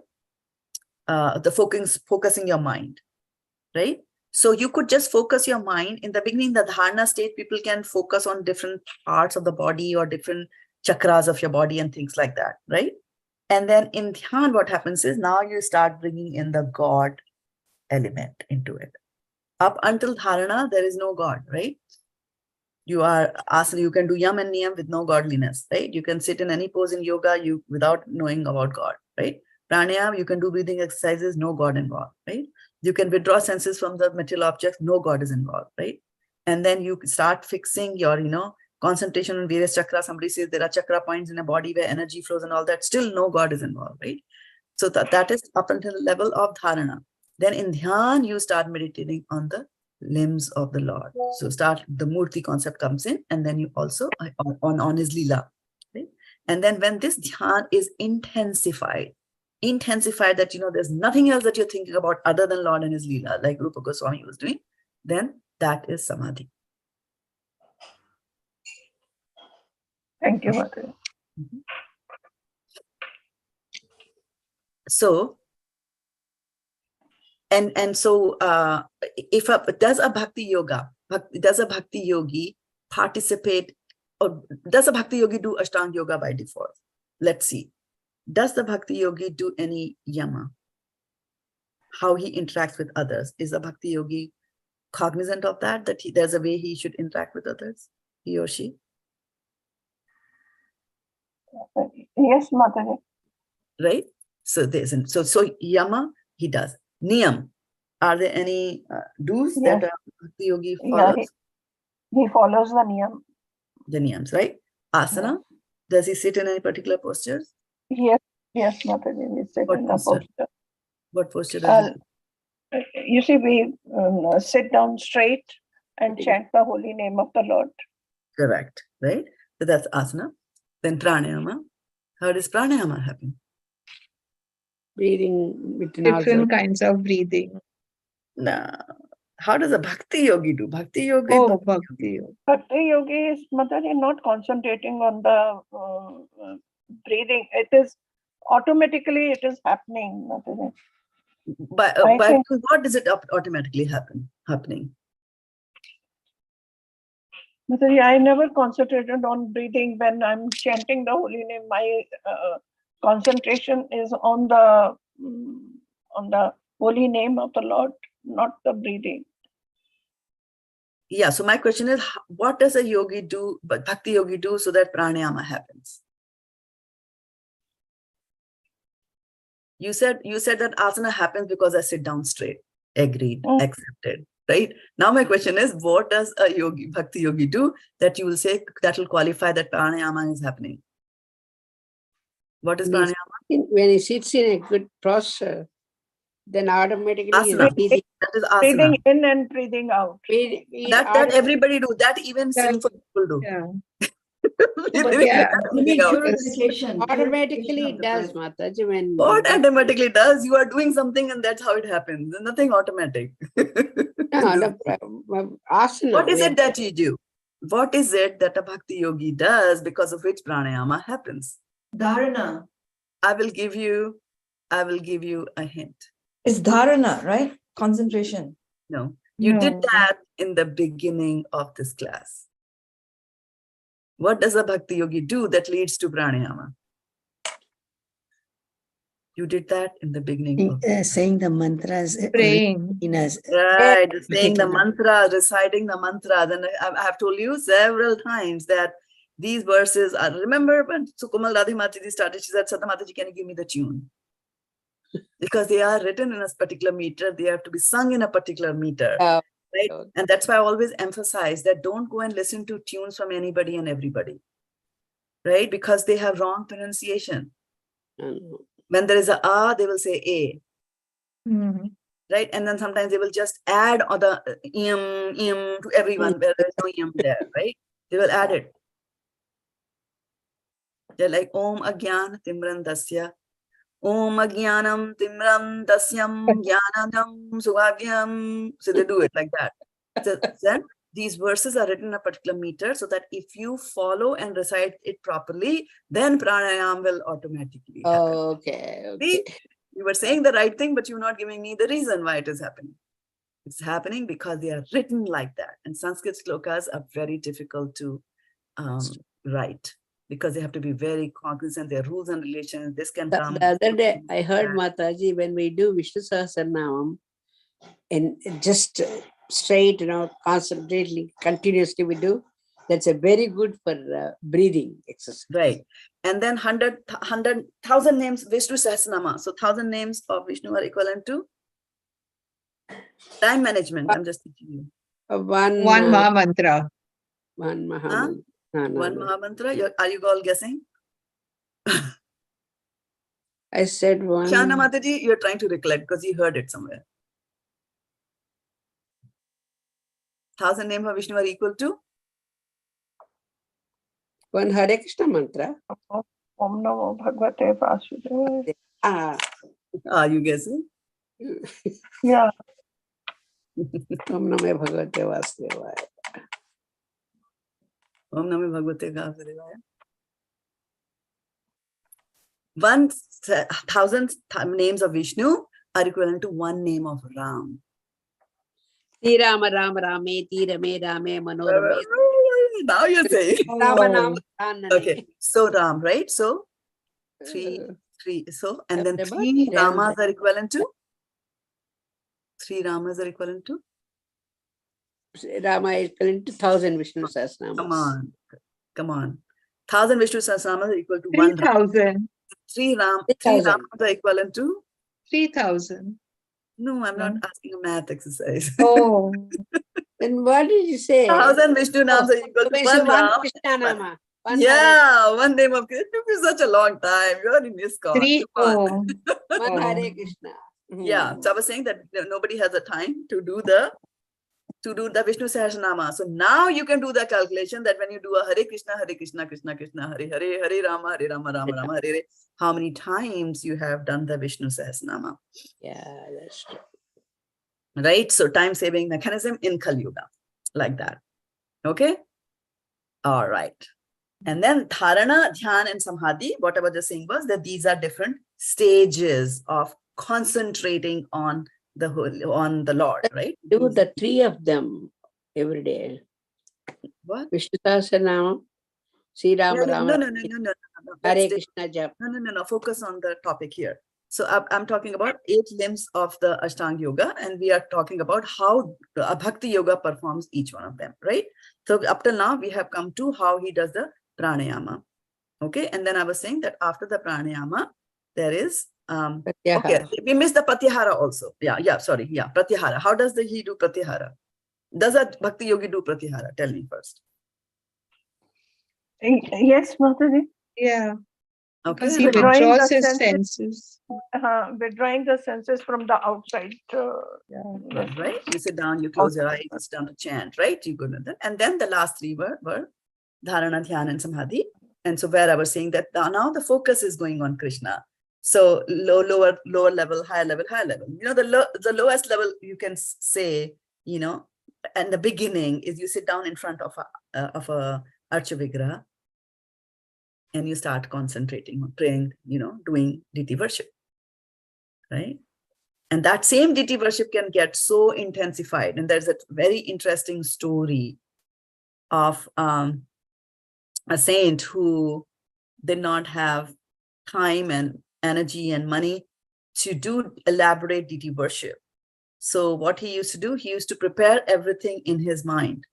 focusing your mind, right? So you could just focus your mind. In the beginning, the dharana state, people can focus on different parts of the body or different chakras of your body and things like that, right? And then in dhyan, what happens is now you start bringing in the God element into it. Up until dharana, there is no God, right? You are asana, you can do yam and niyam with no godliness, right? You can sit in any pose in yoga without knowing about God, right? Pranayam, you can do breathing exercises, no God involved, right? You can withdraw senses from the material objects, no God is involved, right? And then you start fixing your, concentration on various chakras. Somebody says there are chakra points in a body where energy flows and all that. Still no God is involved, right? So that is up until the level of dharana. Then in dhyan, you start meditating on the limbs of the Lord. So the murti concept comes in, and then you also on his lila, right? And then when this dhyan is intensified that there's nothing else that you're thinking about other than Lord and his lila, like Rupa Goswami was doing, then that is samadhi. Thank you, Mataji. So And so does a bhakti yogi participate, or does a bhakti yogi do Ashtanga yoga by default? Let's see. Does the bhakti yogi do any yama? How he interacts with others? Is a bhakti yogi cognizant of that there's a way he should interact with others, he or she? Yes, Mataji. Right? So so yama he does. Niyam, are there any do's Yes. that a bhakti yogi Yeah, follows? he follows the niyam. The niyams, right? Asana, does he sit in any particular postures? Yes, Mataji, we sit What in a posture? posture. What posture does he? You see, we sit down straight and chant the holy name of the Lord. Correct, right? So that's asana. Then pranayama. How does pranayama happen? Breathing between Different nostrils. kinds of breathing. No. How does a bhakti yogi do? Bhakti yogi. Oh, bhakti. Bhakti yogi is Mataji not concentrating on the breathing. It is automatically it is happening, Mataji. By what does it automatically happening? Mataji, I never concentrated on breathing when I'm chanting the holy name. My concentration is on the holy name of the Lord, not the breathing. Yeah, so my question is, what does a yogi do, but bhakti yogi do, so that pranayama happens? You said that asana happens because I sit down straight. Agreed, accepted, right? Now my question is, what does a yogi, bhakti yogi do that you will say that will qualify that pranayama is happening? What is pranayama? When he sits in a good posture, then automatically Asana. breathing. That is asana. Breathing in and breathing out. That everybody do. That even sinful people do. Yeah. Automatically it does, Mataji. When What automatically does? You are doing something and that's how it happens. There's nothing automatic. Asana. What is it that you do? What is it that a bhakti yogi does because of which pranayama happens? Dharana. I will give you a hint. It's dharana, right? Concentration. No, you did No. that in the beginning of this class. What does a bhakti yogi do that leads to pranayama? You did that in the beginning of Saying the mantras. Praying. right, saying the mantra, reciting the mantras. And I have told you several times that these verses are, remember when Sukumal Radhi Mataji started, she said, Shraddha Mataji, can you give me the tune? Because they are written in a particular meter, they have to be sung in a particular meter. Right? And that's why I always emphasize that don't go and listen to tunes from anybody and everybody. Right? Because they have wrong pronunciation. When there is a, they will say a. Mm-hmm. Right? And then sometimes they will just add the im to everyone where there's no im there, right? They will add it. They're like Om Agyan Timran Dasya. Om Agyanam Timram Dasyam Jnanam Suvagyam. So they do it like that. So then these verses are written in a particular meter so that if you follow and recite it properly, then pranayam will automatically happen. Okay. See, you were saying the right thing, but you're not giving me the reason why it is happening. It's happening because they are written like that. And Sanskrit slokas are very difficult to write because they have to be very cognizant. Their rules and relations. This can come. The other day, I heard Mataji, when we do Vishnu Sahasranamam, and just straight, concentrately, continuously we do, that's a very good for breathing exercise. Right. And then 1,000 names Vishnu Sahasranama. So 1,000 names of Vishnu are equivalent to time management. I'm just teaching you. One Mahamantra. One Mahamantra. One Mahamantra. Are you all guessing? I said one. Shana Mataji, you're trying to recollect because you heard it somewhere. 1,000 names of Vishnu are equal to? One Hare Krishna mantra. Om Namo Bhagavate Vasudevaya. Are you guessing? Yeah. Om Namo Bhagavate Vasudevaya. Om Namo Bhagavate Vasudevaya. 1,000 names of Vishnu are equivalent to one name of Ram. Sri Rama Rama Rame, Ti Rame Rame, Manorame. Now you're saying. Rama Nama Ranane. Okay, so Ram, right? So three. So, and then About three Ram. Ramas are equivalent to? Three Ramas are equivalent to? Rama is equivalent to 1,000 Vishnu Sahasranamas. Come on. Come on. 1,000 Vishnu Sahasranamas are equal to one Ram. 3,000. Three 3,000. Ramas are equivalent to? 3,000. No, I'm not No. asking a math exercise. Oh. Then what did you say? 1,000 Vishnu names are equal So to it's one one Ram. Krishna Nama. One Yeah, one name of Krishna. It took me such a long time. You're in this call. Three. Come on. Oh. Hare, one Oh. Hare Krishna. Yeah, so I was saying that nobody has the time to do the Vishnu Sahasranama. So now you can do the calculation that when you do a Hare Krishna, Krishna Krishna, Hare Hare, Hare Rama, Rama Rama, Hare Hare, how many times you have done the Vishnu Sahasranama. Yeah, that's true. Right? So time saving mechanism in Kali Yuga, like that. Okay? All right. And then dharana, dhyan, and samadhi, what I was just saying was that these are different stages of concentrating on the Lord, right? Do the three of them every day. What? Vishnu Sahasranama, Sri Rama Rama, No. Hare Let's Krishna Jap. No. Focus on the topic here. So I'm talking about 8 limbs of the Ashtanga Yoga, and we are talking about how Bhakti Yoga performs each one of them, right? So up till now, we have come to how he does the pranayama. Okay, and then I was saying that after the pranayama, there is okay, we missed the pratyahara also. Sorry, pratyahara. How does he do pratyahara? Does a Bhakti Yogi do pratyahara? Tell me first. Yes, Mataji. Yeah. Okay. Because he Withdrawing withdraws the his senses. senses. Withdrawing the senses from the outside. Yeah, right? You sit down, you close your eyes, you sit down to chant, right? You go to that. And then the last 3 were dharana, dhyana, and samadhi. And so where I was saying that now the focus is going on Krishna. So lower level, higher level, higher level. You know, the lowest level you can say, you know, and the beginning is you sit down in front of a Archa Vigraha and you start concentrating on praying, you know, doing deity worship, right? And that same deity worship can get so intensified. And there's a very interesting story of a saint who did not have time and energy and money to do elaborate deity worship. So what he used to do, he used to prepare everything in his mind.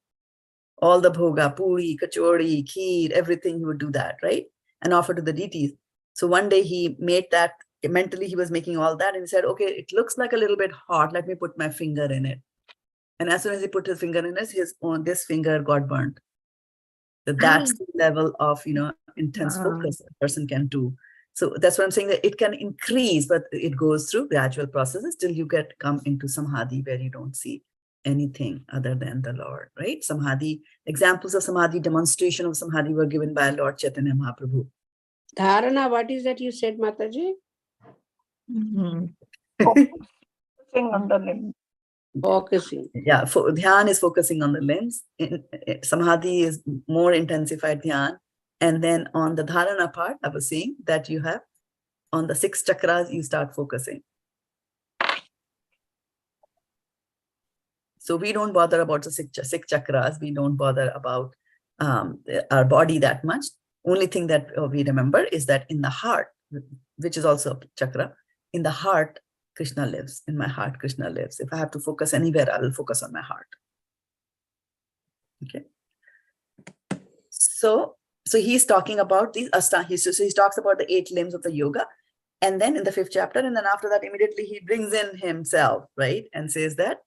All the bhoga, puri, kachori, kheer, everything, he would do that, right? And offer to the deities. So one day he made that, mentally he was making all that and he said, okay, it looks like a little bit hot. Let me put my finger in it. And as soon as he put his finger in it, this finger got burnt. So that's the level of, you know, intense focus a person can do. So that's what I'm saying, that it can increase, but it goes through gradual processes till you come into samadhi where you don't see anything other than the Lord, right? Samadhi, examples of samadhi, demonstration of samadhi were given by Lord Chaitanya Mahaprabhu. Dharana, what is that you said, Mataji? Focusing on the limb. Focusing. Yeah, dhyan is focusing on the limbs. Samadhi is more intensified dhyan. And then on the dharana part, I was saying that you have on the 6 chakras, you start focusing. So we don't bother about the 6 chakras. We don't bother about our body that much. Only thing that we remember is that in the heart, which is also a chakra, in the heart, Krishna lives. In my heart, Krishna lives. If I have to focus anywhere, I will focus on my heart. Okay. So he's talking about these Ashtanga. So he talks about the 8 limbs of the yoga. And then in the 5th chapter, and then after that, immediately he brings in himself, right? And says that,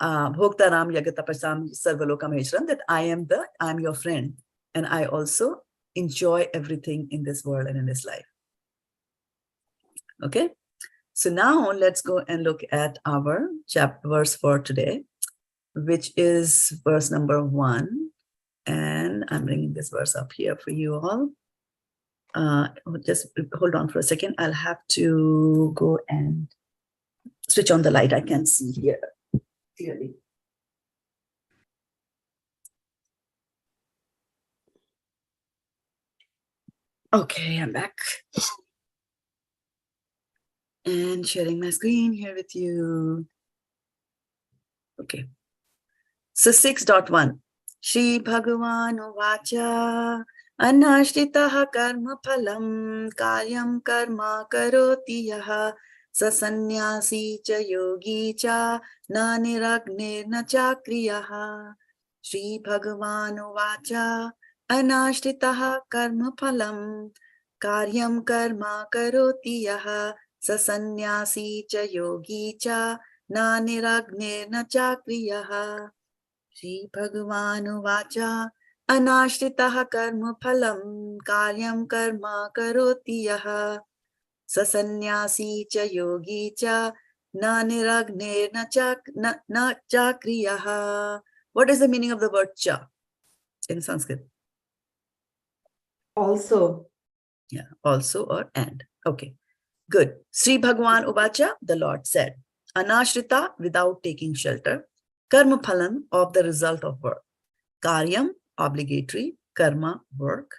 Bhoktaram Yagatapasam Sarvalokam Heshram, that I am your friend. And I also enjoy everything in this world and in this life. Okay. So now let's go and look at our verse for today, which is verse number 1. And I'm bringing this verse up here for you all. Just hold on for a second. I'll have to go and switch on the light. I can see here clearly. Okay, I'm back. And sharing my screen here with you. Okay. So 6.1. Shri Bhagavan Uvacha Anashritaha karma phalam karyam karma karoti yaha sasannyasi cha yogi cha na niragne na chakriyaha. Shri Bhagavan Uvacha Anashritaha karma phalam karyam karma karoti yaha sasannyasi cha yogi cha na niragne na chakriyaha. Shri Bhagavan Uvacha Anashritaha karma phalam karyam karma karoti yaha sasannyasi cha yogi cha na niragne na chakriyaha. What is the meaning of the word cha in Sanskrit? Also. Yeah, also or and. Okay, good. Sri Bhagavan Uvacha, the Lord said, Anashrita, without taking shelter, karma phalam, of the result of work, karyam, obligatory, karma, work,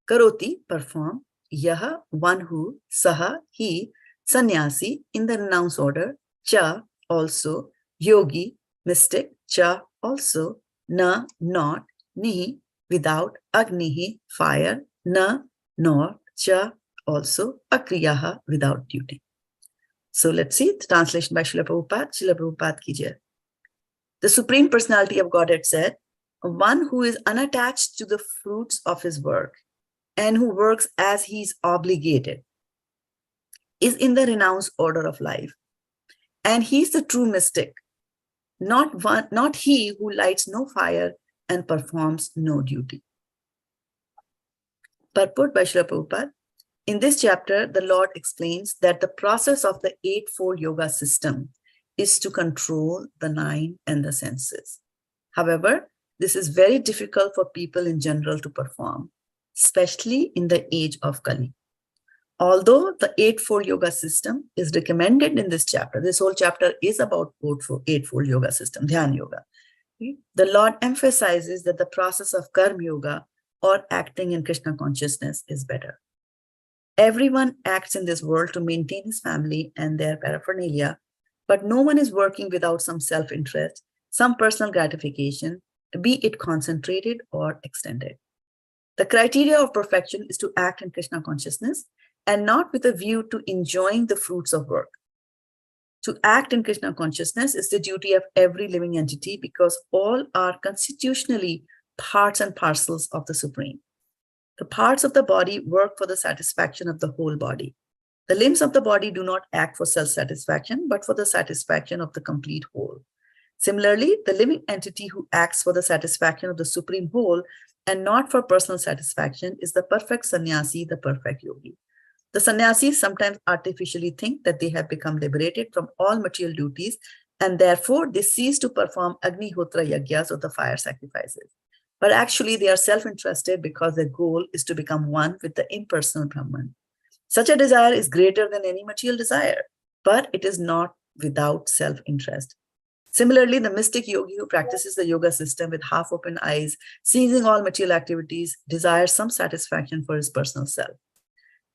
karoti, perform, yaha, one who, saha, he, sannyasi, in the renounce order, cha, also, yogi, mystic, cha, also, na, not, nihi, without, agnihi, fire, na, nor, cha, also, akriyaha, without duty. So let's see the translation by Srila Prabhupada. Srila Prabhupada ki jai. The Supreme Personality of Godhead said, one who is unattached to the fruits of his work and who works as he is obligated is in the renounced order of life. And he is the true mystic, not he who lights no fire and performs no duty. Purport by Srila Prabhupada. In this chapter, the Lord explains that the process of the eightfold yoga system is to control the nine and the senses. However, this is very difficult for people in general to perform, especially in the age of Kali. Although the eightfold yoga system is recommended in this chapter, this whole chapter is about eightfold yoga system, Dhyan Yoga. The Lord emphasizes that the process of Karma Yoga or acting in Krishna consciousness is better. Everyone acts in this world to maintain his family and their paraphernalia, but no one is working without some self-interest, some personal gratification, be it concentrated or extended. The criteria of perfection is to act in Krishna consciousness and not with a view to enjoying the fruits of work. To act in Krishna consciousness is the duty of every living entity because all are constitutionally parts and parcels of the Supreme. The parts of the body work for the satisfaction of the whole body. The limbs of the body do not act for self-satisfaction, but for the satisfaction of the complete whole. Similarly, the living entity who acts for the satisfaction of the Supreme Whole and not for personal satisfaction is the perfect sannyasi, the perfect yogi. The sannyasis sometimes artificially think that they have become liberated from all material duties and therefore they cease to perform Agnihotra Yagyas or the fire sacrifices. But actually they are self-interested because their goal is to become one with the impersonal Brahman. Such a desire is greater than any material desire, but it is not without self-interest. Similarly, the mystic yogi who practices the yoga system with half-open eyes, ceasing all material activities, desires some satisfaction for his personal self.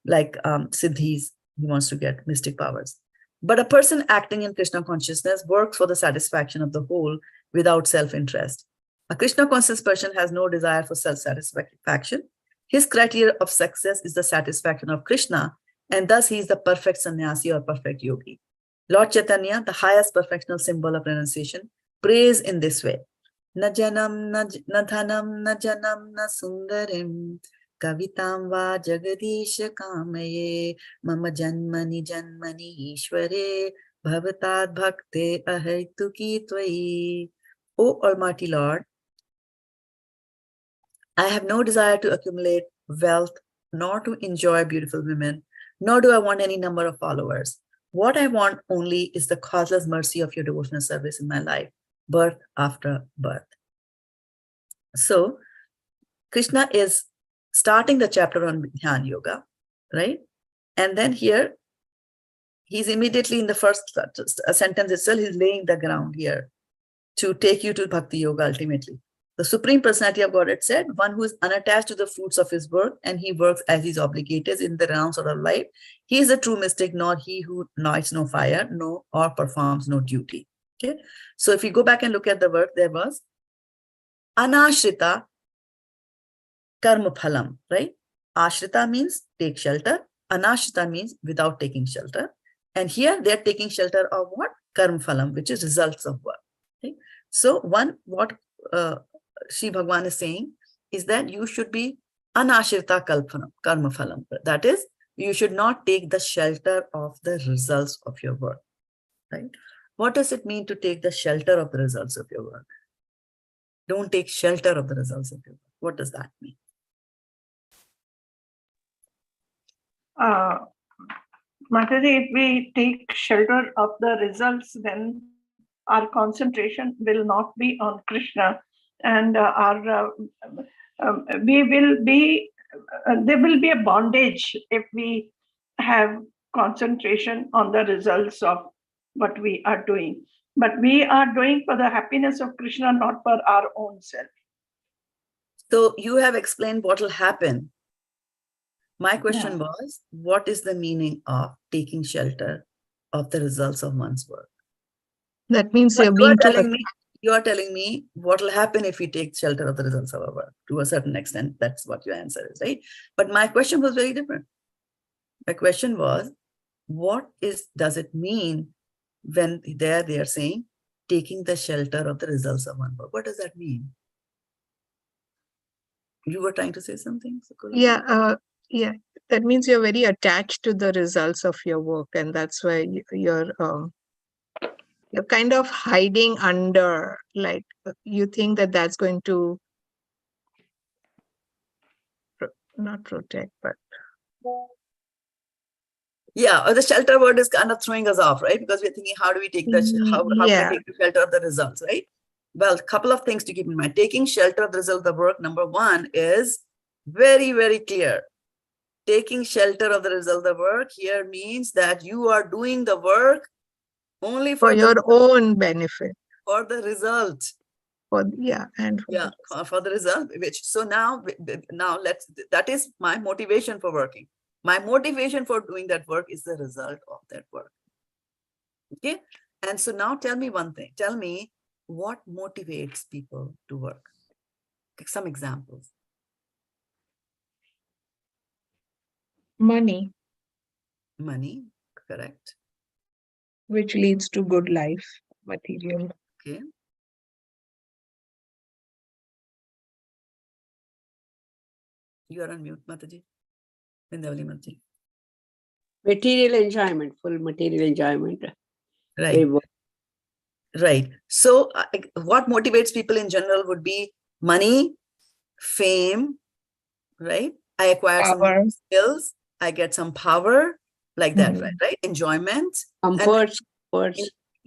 Like Siddhis, he wants to get mystic powers. But a person acting in Krishna consciousness works for the satisfaction of the whole without self-interest. A Krishna conscious person has no desire for self-satisfaction. His criteria of success is the satisfaction of Krishna, and thus he is the perfect sannyasi or perfect yogi. Lord Chaitanya, the highest perfectional symbol of renunciation, prays in this way. Na janam, na dhanam, na janam, na sundarim, kavitam va jagadisha kamaye, mama janmani janmani ishvare, bhavatad bhakte ahaituki tvai. O Almighty Lord, I have no desire to accumulate wealth, nor to enjoy beautiful women, nor do I want any number of followers. What I want only is the causeless mercy of your devotional service in my life, birth after birth. So, Krishna is starting the chapter on Dhyan Yoga, right? And then here, he's immediately in the first sentence itself, he's laying the ground here to take you to Bhakti Yoga ultimately. The Supreme Personality of Godhead said, one who is unattached to the fruits of his work and he works as he's obligated in the realms of life, he is a true mystic, not he who lights no fire, or performs no duty. Okay. So if you go back and look at the word, there was anashrita karma phalam, right? Ashrita means take shelter. Anashrita means without taking shelter. And here they are taking shelter of what? Karma phalam, which is results of work. Okay? So what Sri Bhagavan is saying is that you should be anashrita karma phalam. That is, you should not take the shelter of the results of your work. Right? What does it mean to take the shelter of the results of your work? Don't take shelter of the results of your work. What does that mean? Mataji, if we take shelter of the results, then our concentration will not be on Krishna, and there will be a bondage if we have concentration on the results of what we are doing. But we are doing for the happiness of Krishna, not for our own self. So you have explained what will happen. My question was, what is the meaning of taking shelter of the results of one's work? That means You are telling me what will happen if we take shelter of the results of our work. To a certain extent, that's what your answer is, right? But my question was very different. My question was, what does it mean when they are saying taking the shelter of the results of one work? What does that mean? You were trying to say something, Sakula? Yeah, that means you're very attached to the results of your work, and that's why you're kind of hiding under, like, you think that that's going to not protect, but yeah, or the shelter word is kind of throwing us off, right? Because we're thinking, how do we take how can we take the shelter of the results, right? Well, a couple of things to keep in mind. Taking shelter of the result of the work, number one, is very, very clear. Taking shelter of the result of the work here means that you are doing the work only for your own benefit. For the result. For the result. So now that is my motivation for working. My motivation for doing that work is the result of that work. Okay. And so now tell me one thing. Tell me what motivates people to work. Some examples. Money, correct. Which leads to good life, material. Okay. You are on mute, Mataji. Vindavali Mataji. Material enjoyment, full material enjoyment. Right. Right. So what motivates people in general would be money, fame, right? I acquire some skills, I get some power, like that, right? Enjoyment. Comfort.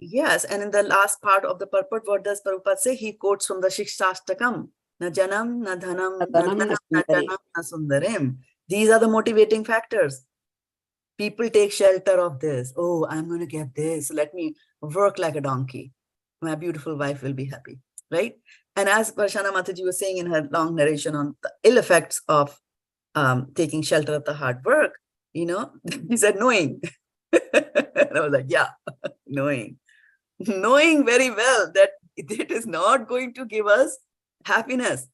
Yes. And in the last part of the purport, what does Prabhupada say? He quotes from the Shikshashtakam. Na janam, na dhanam, na dhanam, na janam, na sundarim. These are the motivating factors. People take shelter of this. Oh, I'm going to get this. Let me work like a donkey. My beautiful wife will be happy, right? And as Varshana Mataji was saying in her long narration on the ill effects of taking shelter of the hard work, he said, knowing. And I was like, yeah, knowing very well that it is not going to give us happiness,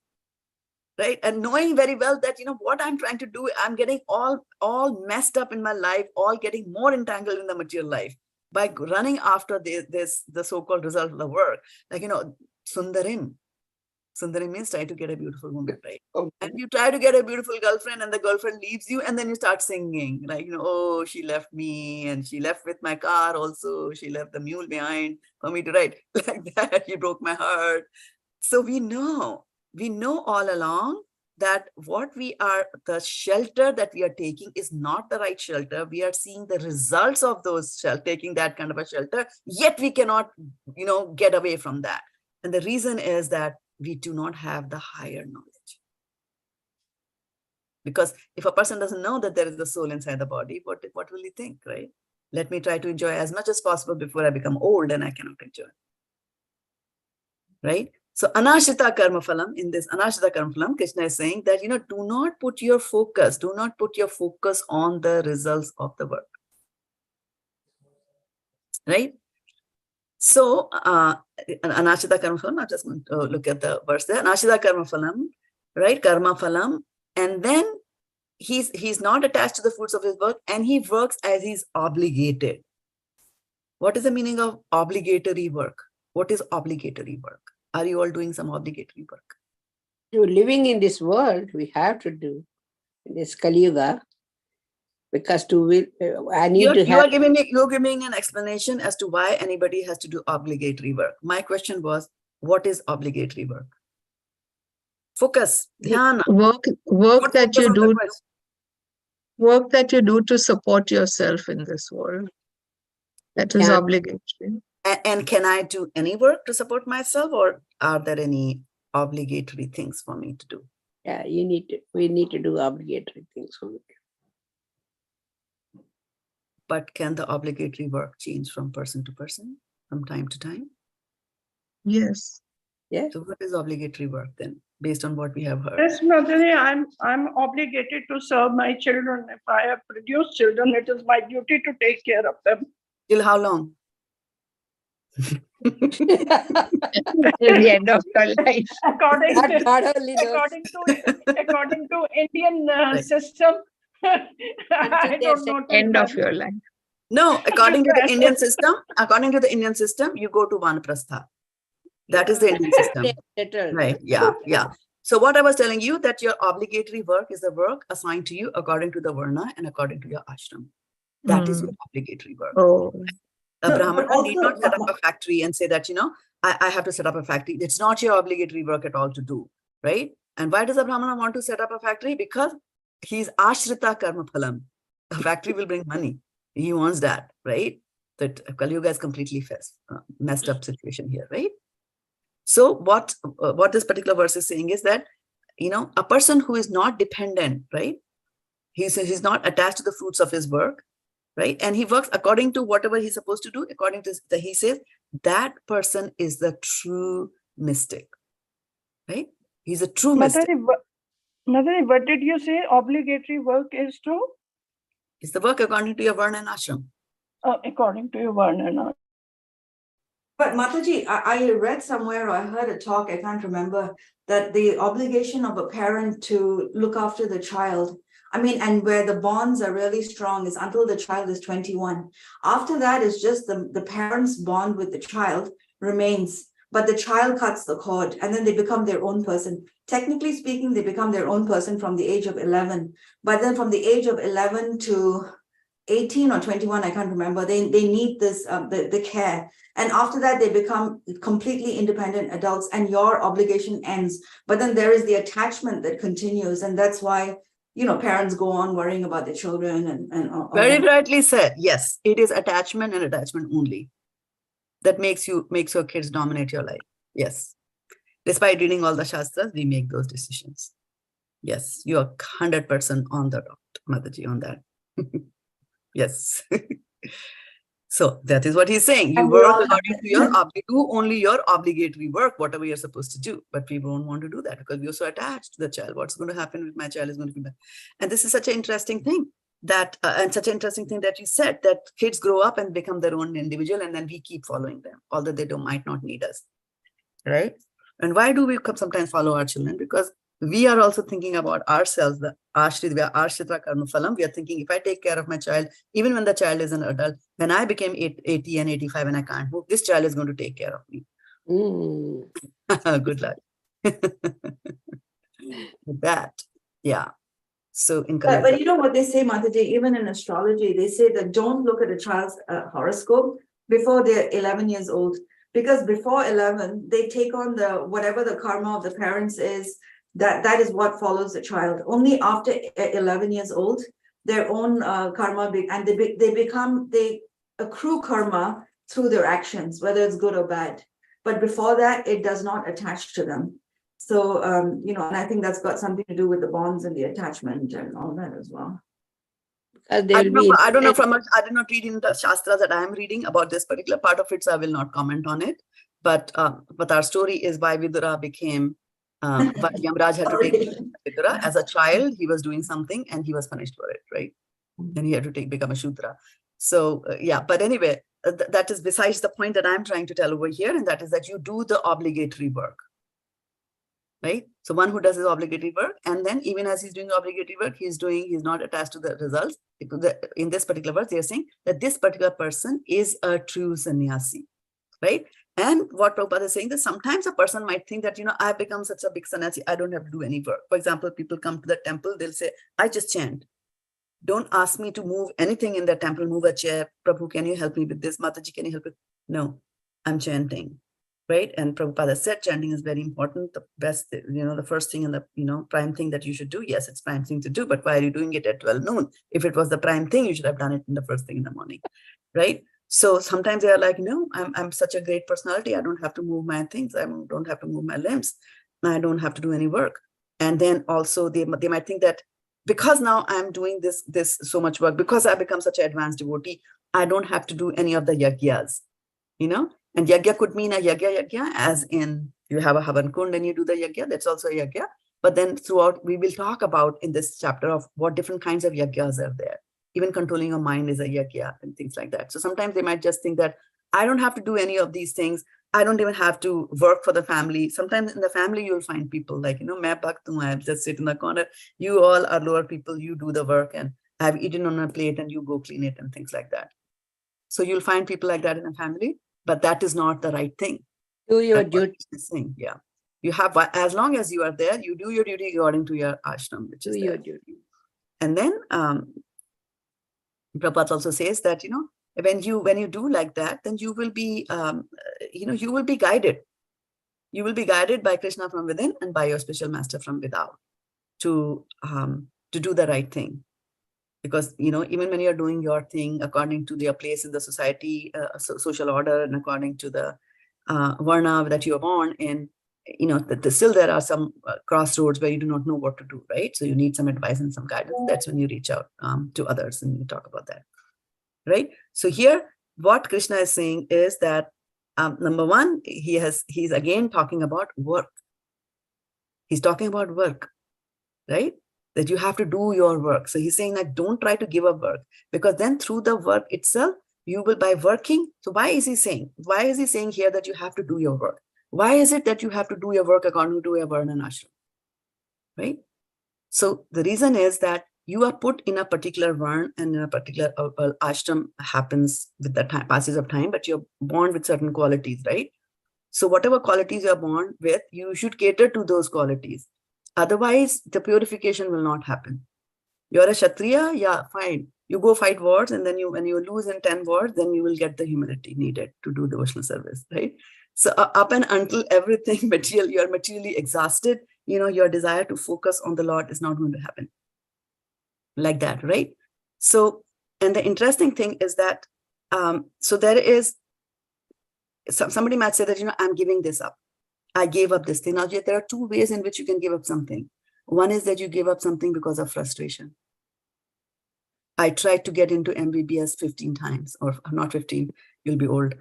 right? And knowing very well that, what I'm trying to do, I'm getting all messed up in my life, all getting more entangled in the material life by running after the so-called result of the work. Like, sundarim. Sundarim means try to get a beautiful woman, right? And you try to get a beautiful girlfriend and the girlfriend leaves you, and then you start singing like, oh, she left me and she left with my car also. She left the mule behind for me to ride. Like that, she broke my heart. So we know all along that the shelter that we are taking is not the right shelter. We are seeing the results of those taking that kind of a shelter, yet we cannot, get away from that. And the reason is that we do not have the higher knowledge. Because if a person doesn't know that there is a soul inside the body, what will he think, right? Let me try to enjoy as much as possible before I become old and I cannot enjoy. Right? So anashrita karma phalam, in this anashrita karma phalam, Krishna is saying that, do not put your focus on the results of the work. Right? So, anashrita karma phalam, I'm just going to look at the verse there. Anashrita karma phalam, right? Karma phalam. And then he's not attached to the fruits of his work, and he works as he's obligated. What is the meaning of obligatory work? What is obligatory work? Are you all doing some obligatory work? Living in this world, we have to do in this Kali Yuga, because you're giving me an explanation as to why anybody has to do obligatory work. My question was, what is obligatory work? Focus, dhyana. Work that you do to support yourself in this world. That is obligatory. And can I do any work to support myself, or are there any obligatory things for me to do? Yeah, we need to do obligatory things for me. But can the obligatory work change from person to person, from time to time? Yes. Yes. So what is obligatory work then, based on what we have heard? Yes, Mataji, I'm obligated to serve my children. If I have produced children, it is my duty to take care of them. Till how long? Till the end of your life. According to Indian system, I don't know. End of your life. No, according to the Indian system, you go to vanaprastha. That is the Indian system. Right. Yeah. So what I was telling you, that your obligatory work is the work assigned to you according to the varna and according to your ashram. That is your obligatory work. Oh. A Brahmana need not set up a factory and say that, I have to set up a factory. It's not your obligatory work at all to do, right? And why does a Brahmana want to set up a factory? Because he's ashrita karma phalam. A factory will bring money. He wants that, right? That Kali Yuga is completely messed up situation here, right? So what this particular verse is saying is that, a person who is not dependent, right? He's not attached to the fruits of his work, right? And he works according to whatever he's supposed to do, according to he says, that person is the true mystic, right? He's a true mystic. Mataji, what did you say? Obligatory work is to? It's the work according to your varna and ashram. According to your varna and ashram. But Mataji, I read somewhere, or I heard a talk, I can't remember, that the obligation of a parent to look after the child, and where the bonds are really strong, is until the child is 21. After that, is just the parents' bond with the child remains, but the child cuts the cord, and then they become their own person. Technically speaking, they become their own person from the age of 11. But then from the age of 11 to 18 or 21, I can't remember, they need this, the care. And after that, they become completely independent adults, and your obligation ends. But then there is the attachment that continues. And that's why, parents go on worrying about their children and very rightly said. Yes, it is attachment and attachment only that makes your kids dominate your life. Yes. Despite reading all the shastras, we make those decisions. Yes, you are 100% on the dot, Mataji, on that. Yes. So that is what he's saying. You work according to do only your obligatory work, whatever you're supposed to do. But we don't want to do that because we're so attached to the child. What's going to happen with my child is going to be bad. And this is such an interesting thing that, you said, that kids grow up and become their own individual, and then we keep following them, although they might not need us, right? And why do we sometimes follow our children? Because we are also thinking about ourselves, the ashrita karma phalam. We are thinking, if I take care of my child, even when the child is an adult, when I became 80 and 85 and I can't move, this child is going to take care of me. Good luck. With that, yeah. So in but you know what they say, Mataji, even in astrology, they say that don't look at a child's horoscope before they're 11 years old. Because before 11, they take on whatever the karma of the parents is, that is what follows the child. Only after 11 years old, their own karma, and they accrue karma through their actions, whether it's good or bad. But before that, it does not attach to them. So, and I think that's got something to do with the bonds and the attachment and all that as well. I did not read in the shastras that I am reading about this particular part of it, so I will not comment on it. But our story is why Vidura became, why Yamraj had to take Vidura. As a child, he was doing something and he was punished for it, right? And he had to become a Shudra. So yeah, but anyway, that is besides the point that I'm trying to tell over here, and that is that you do the obligatory work, right? So one who does his obligatory work, and then even as he's doing obligatory work, he's not attached to the results. In this particular verse, they're saying that this particular person is a true sannyasi, right? And what Prabhupada is saying that sometimes a person might think that, I've become such a big sannyasi, I don't have to do any work. For example, people come to the temple, they'll say, I just chant. Don't ask me to move anything in the temple, move a chair. Prabhu, can you help me with this? Mataji, can you help me? No, I'm chanting, right? And Prabhupada said chanting is very important. The best, the first thing and the, prime thing that you should do. Yes, it's prime thing to do, but why are you doing it at 12 noon? If it was the prime thing, you should have done it in the first thing in the morning, right? So sometimes they are like, no, I'm such a great personality. I don't have to move my things. I don't have to move my limbs. I don't have to do any work. And then also they might think that because now I'm doing this so much work, because I become such an advanced devotee, I don't have to do any of the yagyas, and yagya could mean a yagya, as in you have a havan kund and you do the yagya, that's also a yagya. But then throughout, we will talk about in this chapter of what different kinds of yagyas are there. Even controlling your mind is a yagya and things like that. So sometimes they might just think that I don't have to do any of these things. I don't even have to work for the family. Sometimes in the family, you'll find people like, main bhakt hu, I just sit in the corner. You all are lower people, you do the work and I've eaten on a plate and you go clean it and things like that. So you'll find people like that in a family, but that is not the right thing. Do your duty. Yeah. You have, as long as you are there, you do your duty according to your ashram, which is your duty. And then Prabhupada also says that, when you do like that, then you will be, you will be guided. You will be guided by Krishna from within and by your special master from without to do the right thing. Because, even when you're doing your thing according to their place in the society, social order, and according to the varna that you are born in, still there are some crossroads where you do not know what to do, right? So you need some advice and some guidance. That's when you reach out to others and you talk about that, right? So here, what Krishna is saying is that, number one, he's again talking about work. He's talking about work, right? That you have to do your work. So he's saying that don't try to give up work, because then through the work itself, you will, by working. So why is he saying here that you have to do your work? Why is it that you have to do your work according to your varna and ashram, right? So the reason is that you are put in a particular varna and in a particular ashram happens with the passage of time, but you're born with certain qualities, right? So whatever qualities you're born with, you should cater to those qualities. Otherwise, the purification will not happen. You're a Kshatriya, yeah, fine. You go fight wars, and then when you lose in 10 wars, then you will get the humility needed to do devotional service, right? So up and until everything material, you're materially exhausted, your desire to focus on the Lord is not going to happen like that, right? So, and the interesting thing is that, so there is, somebody might say that, I'm giving this up. I gave up this thing. Now, there are two ways in which you can give up something. One is that you give up something because of frustration. I tried to get into MBBS 15 times, or not 15, you'll be old.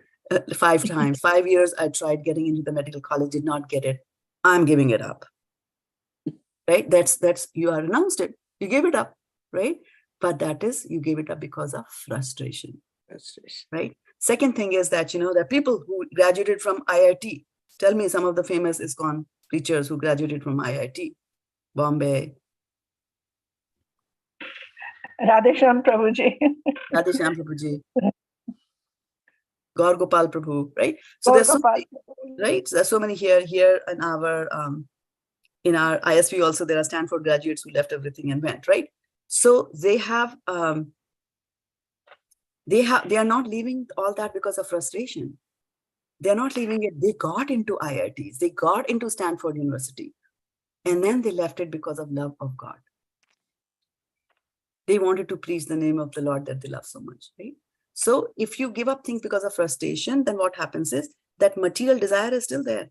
5 times, 5 years, I tried getting into the medical college, did not get it. I'm giving it up, right? That's you are renounced it. You gave it up, right? But that is, you gave it up because of frustration, right? Second thing is that, there are people who graduated from IIT. Tell me some of the famous ISKCON preachers who graduated from IIT, Bombay. Radheshyam Prabhuji. Radheshyam Prabhuji. Gaur Gopal Prabhu, right? So there's so many, right? So there's so many here in our ISV also. There are Stanford graduates who left everything and went, right? So they have, they are not leaving all that because of frustration. They're not leaving it. They got into IITs. They got into Stanford University, and then they left it because of love of God. They wanted to preach the name of the Lord that they love so much, right? So if you give up things because of frustration, then what happens is that material desire is still there.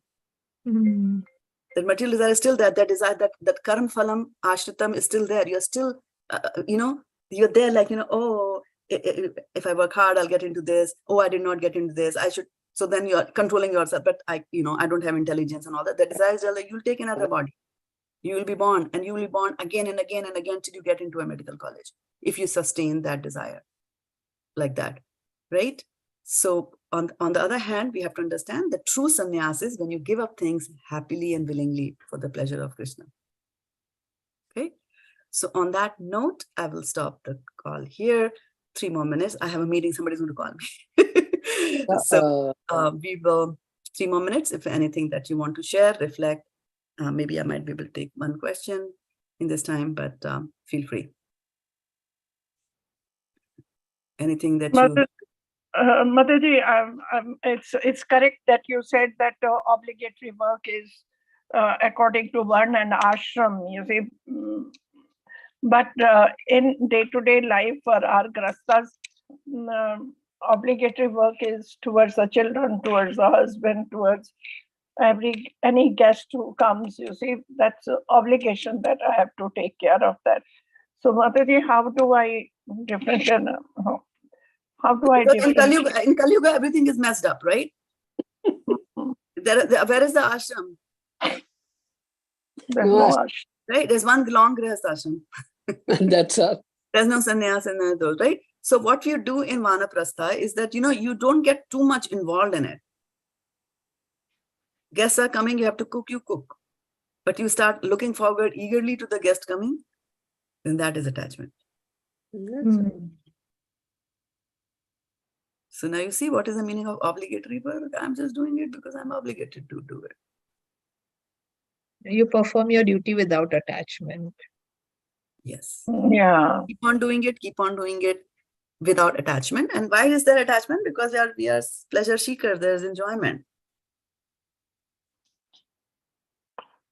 Mm. That material desire is still there. That desire, that karam phalam ashritam is still there. You're still, you're there like, oh, if I work hard, I'll get into this. Oh, I did not get into this. I should, So then you're controlling yourself, but I don't have intelligence and all that. The desire is like, you'll take another body. You will be born, and you will be born again and again and again till you get into a medical college, if you sustain that desire like that, right? So on the other hand, we have to understand the true sannyas is when you give up things happily and willingly for the pleasure of Krishna. Okay. So on that note, I will stop the call here. 3 more minutes. I have a meeting. Somebody's going to call me. So we will 3 more minutes. If anything that you want to share, reflect. Maybe I might be able to take one question in this time, but feel free. Anything that you... Mataji, it's correct that you said that obligatory work is according to Varna and Ashram, you see. But in day-to-day life for our grastas, obligatory work is towards the children, towards the husband, towards any guest who comes, you see. That's an obligation that I have to take care of that. So Mataji, how do I differentiate? How do I differentiate? In Kali Yuga, everything is messed up, right? Where is the ashram? There's no ashram. Right? There's one long grihastha ashram. That's all. There's no sannyas in those, right? So what you do in vanaprastha is that, you don't get too much involved in it. Guests are coming, you have to cook, you cook. But you start looking forward eagerly to the guest coming, then that is attachment. So now you see what is the meaning of obligatory work. I'm just doing it because I'm obligated to do it. You perform your duty without attachment. Yes. Yeah. Keep on doing it without attachment. And why is there attachment? Because we are pleasure seekers, there's enjoyment.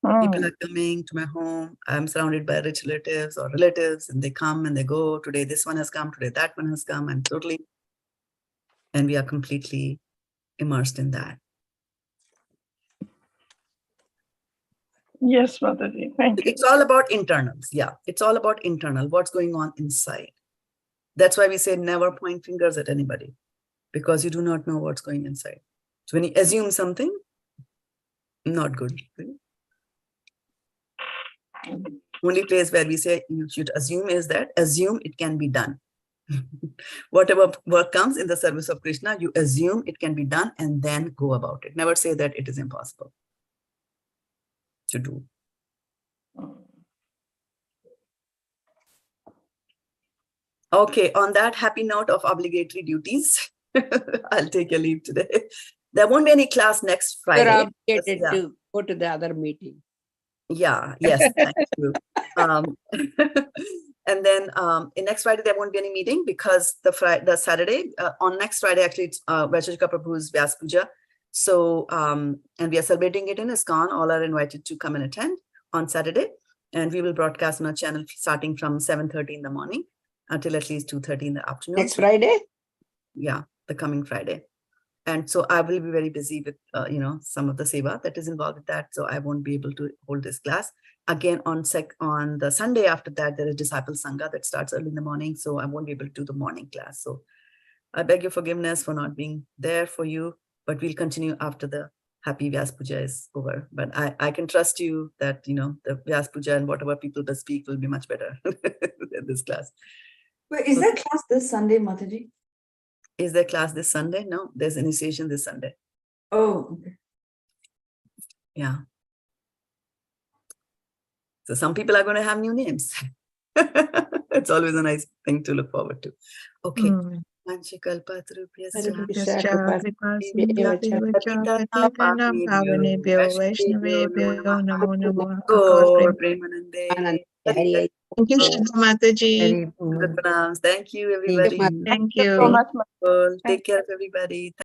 People are coming to my home. I'm surrounded by rich relatives or relatives, and they come and they go. Today this one has come, today that one has come, and we are completely immersed in that. Yes, Mataji, thank you. It's all about internals. Yeah, it's all about internal, what's going on inside. That's why we say never point fingers at anybody, because you do not know what's going inside. So when you assume something, not good. Only place where we say you should assume is that assume it can be done. Whatever work comes in the service of Krishna, you assume it can be done and then go about it. Never say that it is impossible to do. Okay, on that happy note of obligatory duties, I'll take a leave today. There won't be any class next Friday. You're obligated to go to the other meeting. Yeah, yes, thank you. And then in next Friday, there won't be any meeting because the Saturday, on next Friday, actually, it's Vaisheshika Prabhu's Vyas Puja. So, and we are celebrating it in ISKCON. All are invited to come and attend on Saturday. And we will broadcast on our channel starting from 7:30 in the morning until at least 2:30 in the afternoon. Next Friday? Yeah, the coming Friday. And so I will be very busy with, some of the seva that is involved with that. So I won't be able to hold this class. Again, on the Sunday after that, there is Disciple Sangha that starts early in the morning. So I won't be able to do the morning class. So I beg your forgiveness for not being there for you, but we'll continue after the happy Vyas Puja is over. But I can trust you that, the Vyas Puja and whatever people will speak will be much better than this class. Wait, is there class this Sunday, Mataji? Is there class this Sunday? No, there's initiation this Sunday. Oh, okay. Yeah. So some people are going to have new names. It's always a nice thing to look forward to. Okay. Thank you, Shraddha Mataji. Thank you, everybody. Thank you. So much. Take care of everybody.